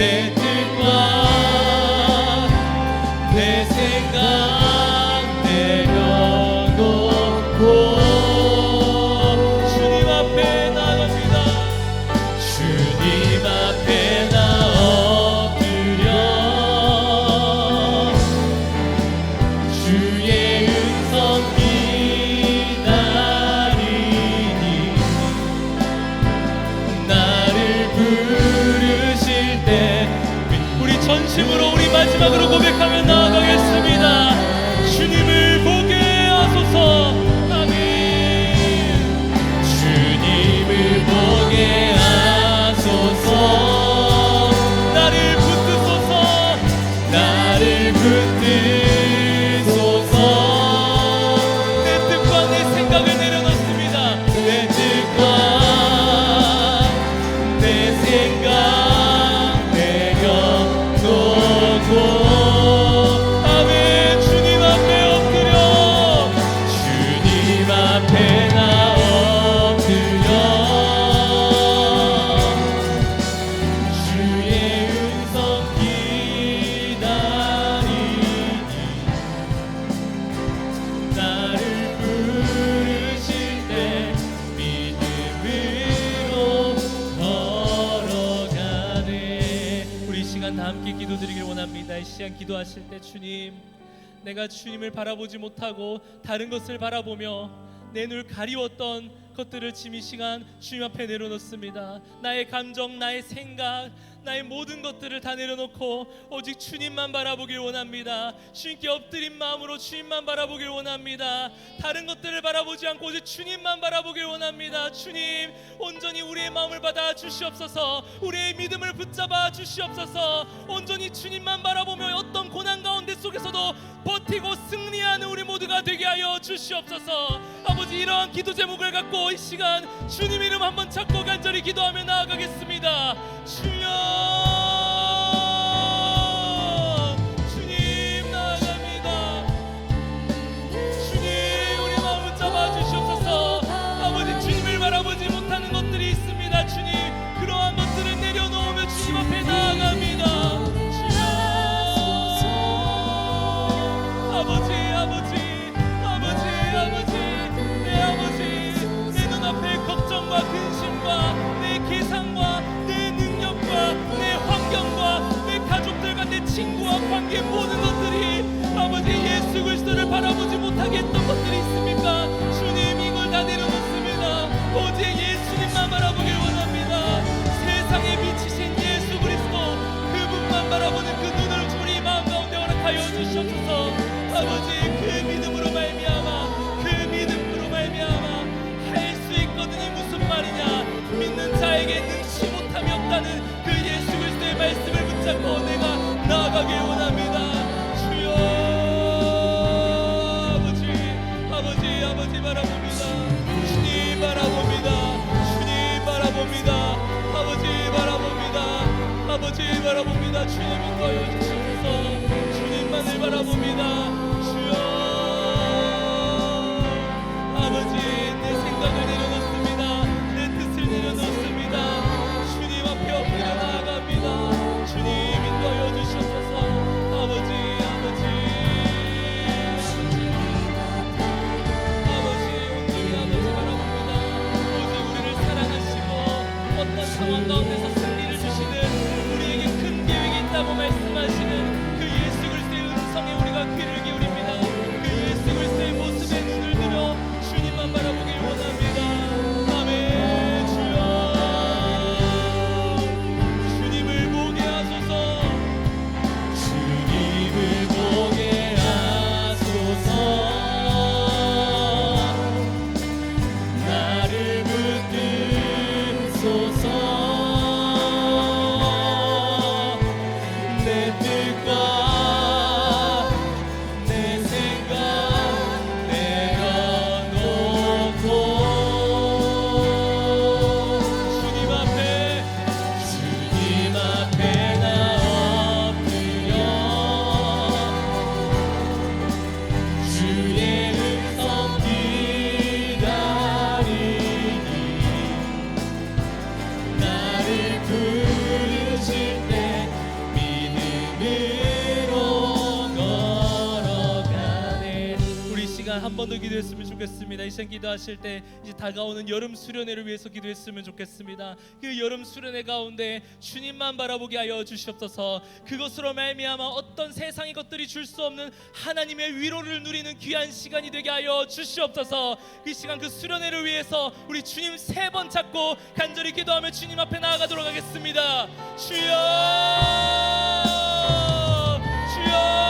내 뜻과 내 생각 내려놓고 주님 앞에 나갑니다. 주님 앞에 나 엎드려 주의 음성 기다리니 나를 부르실 때 우리 전심으로 우리 마지막으로 고백하며 나아가겠습니다. 주님을 보게 하소서. 아멘. 주님을 보게 하소서. 나를 붙드소서. 나를 붙드소서. 내 뜻과 내 생각을 내려놓습니다. 내 뜻과 내 생각 내려놓고 아멘. 주님 앞에 엎드려 주님 앞에 나 엎드려 주의 음성 기다리니 나를 부르실 때 믿음으로 걸어가네. 우리 이 시간 다 함께 기도드리길 원합니다. 이 시간 기도하실 때 주님, 내가 주님을 바라보지 못하고 다른 것을 바라보며 내 눈을 가리웠던 것들을 지금 이 시간 주님 앞에 내려놓습니다. 나의 감정, 나의 생각, 나의 모든 것들을 다 내려놓고 오직 주님만 바라보길 원합니다. 주님께 엎드린 마음으로 주님만 바라보길 원합니다. 다른 것들을 바라보지 않고 오직 주님만 바라보길 원합니다. 주님, 온전히 우리의 마음을 받아 주시옵소서. 우리의 믿음을 붙잡아 주시옵소서. 온전히 주님만 바라보며 어떤 고난 가운데 속에서도 버티고 승리하는 우리 모두가 되게 하여 주시옵소서. 아버지, 이러한 기도 제목을 갖고 이 시간 주님 이름 한번 찾고 간절히 기도하며 나아가겠습니다. 주여, 주님 나아갑니다. 주님, 우리 마음을 잡아 주시옵소서. 아버지, 주님을 바라보지 못하는 것들이 있습니다. 주님, 그러한 것들을 내려놓으며 주님 앞에 나아갑니다. 주여, 아버지, 아버지, 아버지, 아버지, 내 아버지, 내 눈앞에 걱정과 근심과 내 계산과 내 능력과 내 환경과 내 가족들과 내 친구와 관계 모든 것들이 아버지 예수 그리스도를 바라보지 못하게 했던 것들이 있습니까? 주님, 이걸 다 내려놓습니다. 오직 예수님만 바라보길 원합니다. 세상에 비치신 예수 그리스도, 그분만 바라보는 그 눈을 우리 마음 가운데 허락하여 주시옵소서. 아버지, 그 믿음으로 말미암아, 그 믿음으로 말미암아 할 수 있거든이 무슨 말이냐, 믿는 자에게 능치 못함이 없다는 그 예수 그리스도의 말씀을 붙잡고 내가 나아가길 원합니다. 주여, 아버지, 아버지, 아버지 바라봅니다. 주님 바라봅니다. 주님 바라봅니다. 아버지 바라봅니다. 아버지 바라봅니다. 주님 인도하여 주시옵소서. 주님만을 바라봅니다. 주여, 아버지, 내 생각을 내려놓습니다. 내 뜻을 내려놓습니다. 주님 앞에 엎드려 나아갑니다. 주님 인도하여 주시옵소서. 아버지, 아버지, 아버지, 온전히 아버지 바라봅니다. 오직 우리를 사랑하시고 어떤 상황 가운데서 승리를 주시는, 우리에게 큰 계획이 있다고 말씀하시는 그 예수 그리스도의 음성에 우리가 귀를 기울입니다. 그 예수 그리스도의 모습에 눈을 들여 주님만 바라보길 원합니다. 아멘. 주여, 주님을 보게 하소서. 주님을 보게 하소서. 나를 붙드소서. 내 뜻과 내 생각 내려놓고 주님 앞에 나 엎드려 주의 음성 기다리니 나를 부르실 때 시간 한 번 더 기도했으면 좋겠습니다. 이 시간 기도하실 때 이제 다가오는 여름 수련회를 위해서 기도했으면 좋겠습니다. 그 여름 수련회 가운데 주님만 바라보게 하여 주시옵소서. 그것으로 말미암아 어떤 세상의 것들이 줄 수 없는 하나님의 위로를 누리는 귀한 시간이 되게 하여 주시옵소서. 그 시간 그 수련회를 위해서 우리 주님 3번 찾고 간절히 기도하며 주님 앞에 나아가도록 하겠습니다. 주여, 주여,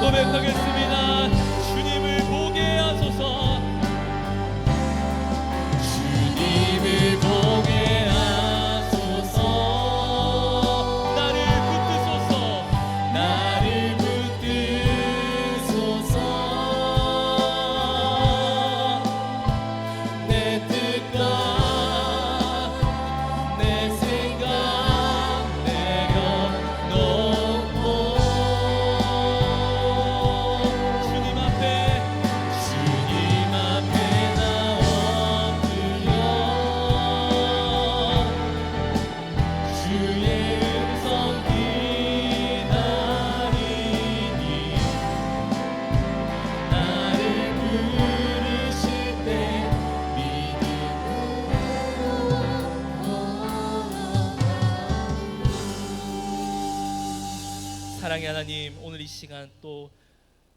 고백하겠습니다. 주님을 보게 하소서. 주님을 보게 하소서. 나를 붙드소서. 나를 붙드소서. 내 뜻과 내 생각 내려놓고 사랑의 하나님, 오늘 이 시간 또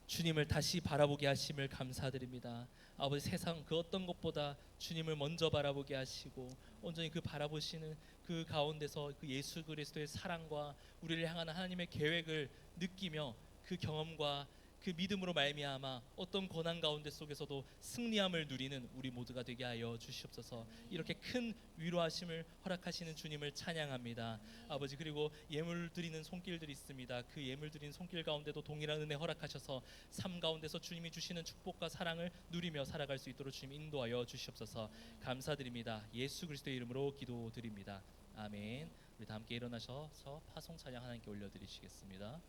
주님을 다시 바라보게 하심을 감사드립니다. 아버지, 세상 그 어떤 것보다 주님을 먼저 바라보게 하시고 온전히 그 바라보시는 그 가운데서 그 예수 그리스도의 사랑과 우리를 향한 하나님의 계획을 느끼며 그 경험과 그 믿음으로 말미암아 어떤 고난 가운데 속에서도 승리함을 누리는 우리 모두가 되게 하여 주시옵소서. 이렇게 큰 위로하심을 허락하시는 주님을 찬양합니다. 아버지, 그리고 예물 드리는 손길들이 있습니다. 그 예물 드리는 손길 가운데도 동일한 은혜 허락하셔서 삶 가운데서 주님이 주시는 축복과 사랑을 누리며 살아갈 수 있도록 주님 인도하여 주시옵소서. 감사드립니다. 예수 그리스도의 이름으로 기도드립니다. 아멘. 우리 다 함께 일어나셔서 파송 찬양 하나님께 올려드리시겠습니다.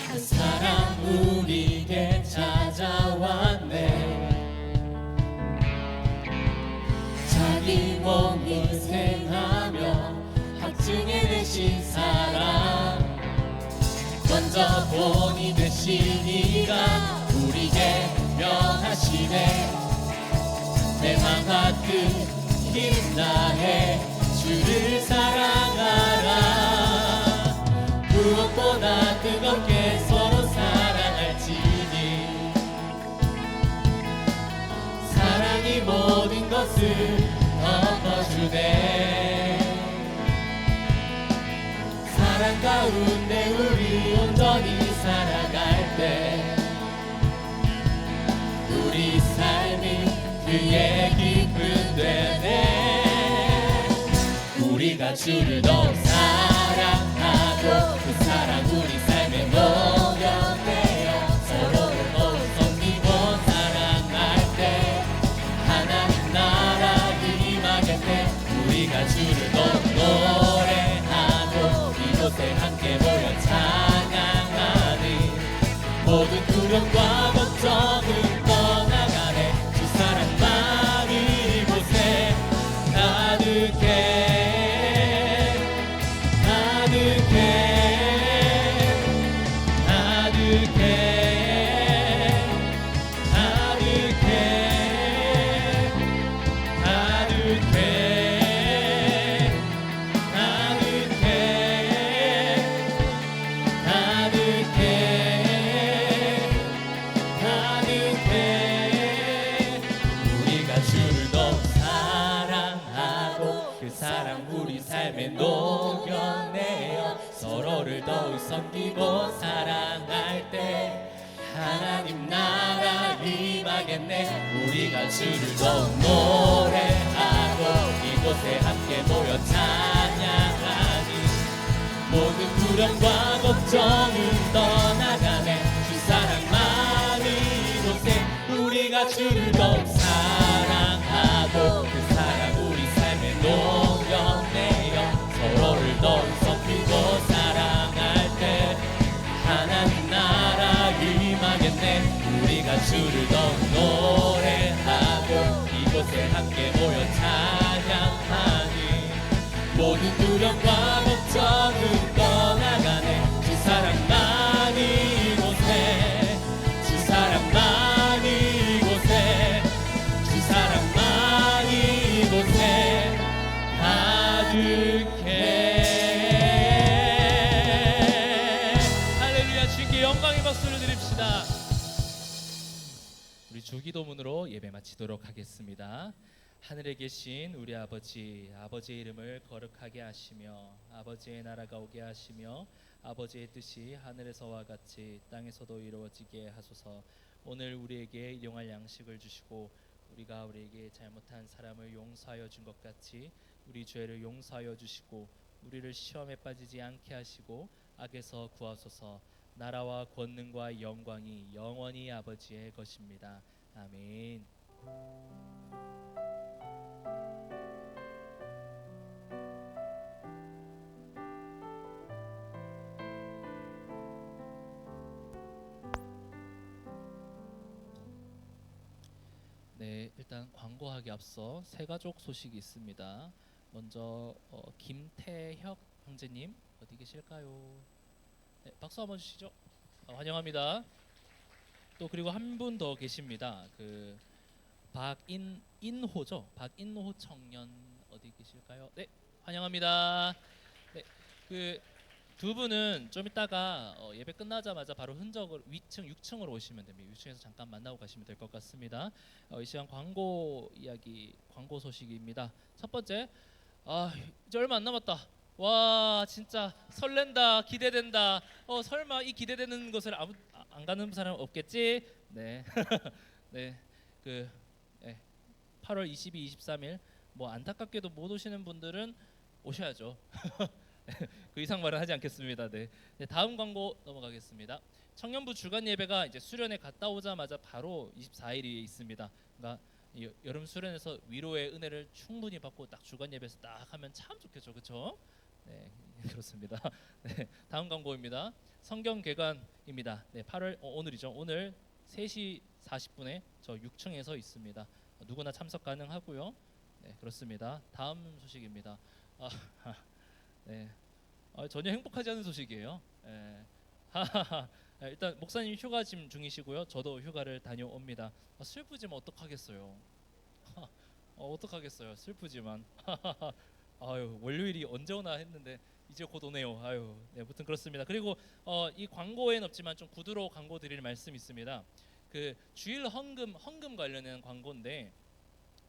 한 사람 우리에게 찾아왔네. 자기 몸을 생하며 합증해내신 사랑, 먼저 본이 되시니가 우리에게 명하시네. 내 맘 가득 힘 다해 주를 사랑하라. 무엇보다 뜨겁게 서로 사랑할지니 사랑이 모든 것을 덮어주네. 사랑 가운데 우리 온전히 살아갈 때 우리 삶이 그의 기쁨 되네. 우리가 주를 더욱 사랑하고 그 사랑 우리 삶에 녹여내어 서로를 더욱 섬기고 사랑할 때 하나님 나라 임하게 때 우리가 주를 더욱 모든 두려움과 걱정은 떠나가네. 주 사랑만이 이곳에 가득해 가득해 녹여내어 서로를 더욱 섬기고 사랑할 때 하나님 나라 임하겠네. 우리가 주를 더욱 노래하고 이곳에 함께 모여 찬양하니 모든 두려움과 걱정은 떠나가네. 주 사랑만이 이곳에 우리가 주를 더욱 사랑하고 그 사랑 우리 삶에 녹여내어 서로를 더욱 섬기고 사랑할 때 하나님 나라 임하겠네. 우리가 주를 더욱 노래하고 이곳에 함께 모여 찬양하니 모든 두려움과 걱정은 떠나가네. 주 사랑만이 이곳에 주 사랑만이 이곳에 주 사랑만이 이곳에 가득해. 할렐루야. 주님께 영광의 박수를 드립시다. 우리 주기도문으로 예배 마치도록 하겠습니다. 하늘에 계신 우리 아버지, 아버지의 이름을 거룩하게 하시며 아버지의 나라가 오게 하시며 아버지의 뜻이 하늘에서와 같이 땅에서도 이루어지게 하소서. 오늘 우리에게 일용할 양식을 주시고 우리가 우리에게 잘못한 사람을 용서하여 준 것 같이 우리 죄를 용서하여 주시고 우리를 시험에 빠지지 않게 하시고 악에서 구하소서. 나라와 권능과 영광이 영원히 아버지의 것입니다. 아멘. 네, 일단 광고하기 앞서 새 가족 소식이 있습니다. 먼저 김태혁 형제님 어디 계실까요? 네, 박수 한번 주시죠. 환영합니다. 또 그리고 한 분 더 계십니다. 그 박인호죠. 박인호 청년 어디 계실까요? 네, 환영합니다. 네, 그 두 분은 좀 이따가 예배 끝나자마자 바로 흔적을 위층 6층으로 오시면 됩니다. 6층에서 잠깐 만나고 가시면 될 것 같습니다. 이 시간 광고 이야기, 광고 소식입니다. 첫 번째, 이제 얼마 안 남았다. 와, 진짜 설렌다, 기대된다. 설마 이 기대되는 것을 안 가는 사람 없겠지? 네, 네, 8월 22, 23일 뭐 안타깝게도 못 오시는 분들은 오셔야죠. 그 이상 말은 하지 않겠습니다. 네. 네, 다음 광고 넘어가겠습니다. 청년부 주간 예배가 이제 수련회 갔다 오자마자 바로 24일이 있습니다. 그러니까 여름 수련회에서 위로의 은혜를 충분히 받고 딱 주간 예배에서 딱 하면 참 좋겠죠, 그렇죠? 네, 그렇습니다. 네, 다음 광고입니다. 성경 개관입니다. 네, 8월 오늘이죠. 오늘 3시 40분에 저 6층에서 있습니다. 누구나 참석 가능하고요. 네, 그렇습니다. 다음 소식입니다. 네, 전혀 행복하지 않은 소식이에요. 일단 목사님 휴가 지금 중이시고요. 저도 휴가를 다녀옵니다. 슬프지만 어떡하겠어요. 어떡하겠어요. 슬프지만 아유, 월요일이 언제 오나 했는데 이제 곧 오네요. 아유, 네, 아무튼 그렇습니다. 그리고 이 광고에는 없지만 좀 구두로 광고 드릴 말씀이 있습니다. 그 주일 헌금 관련된 광고인데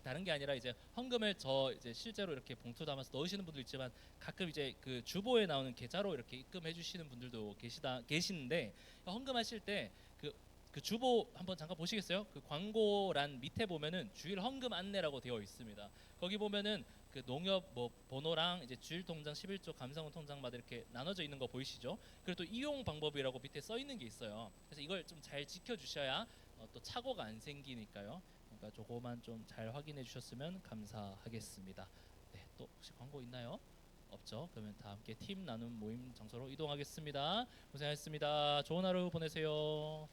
다른 게 아니라 이제 헌금을 이제 실제로 이렇게 봉투 담아서 넣으시는 분도 있지만 가끔 이제 그 주보에 나오는 계좌로 이렇게 입금해 주시는 분들도 계시는데 헌금하실 때 그 주보 한번 잠깐 보시겠어요? 그 광고란 밑에 보면은 주일 헌금 안내라고 되어 있습니다. 거기 보면은 그 농협 뭐 번호랑 이제 주일 통장 11조 감사원 통장마다 이렇게 나눠져 있는 거 보이시죠? 그리고 또 이용 방법이라고 밑에 써 있는 게 있어요. 그래서 이걸 좀 잘 지켜 주셔야 또 착오가 안 생기니까요. 그러니까 조금만 좀 잘 확인해 주셨으면 감사하겠습니다. 네, 또 혹시 광고 있나요? 없죠. 그러면 다 함께 팀 나눔 모임 장소로 이동하겠습니다. 고생하셨습니다. 좋은 하루 보내세요.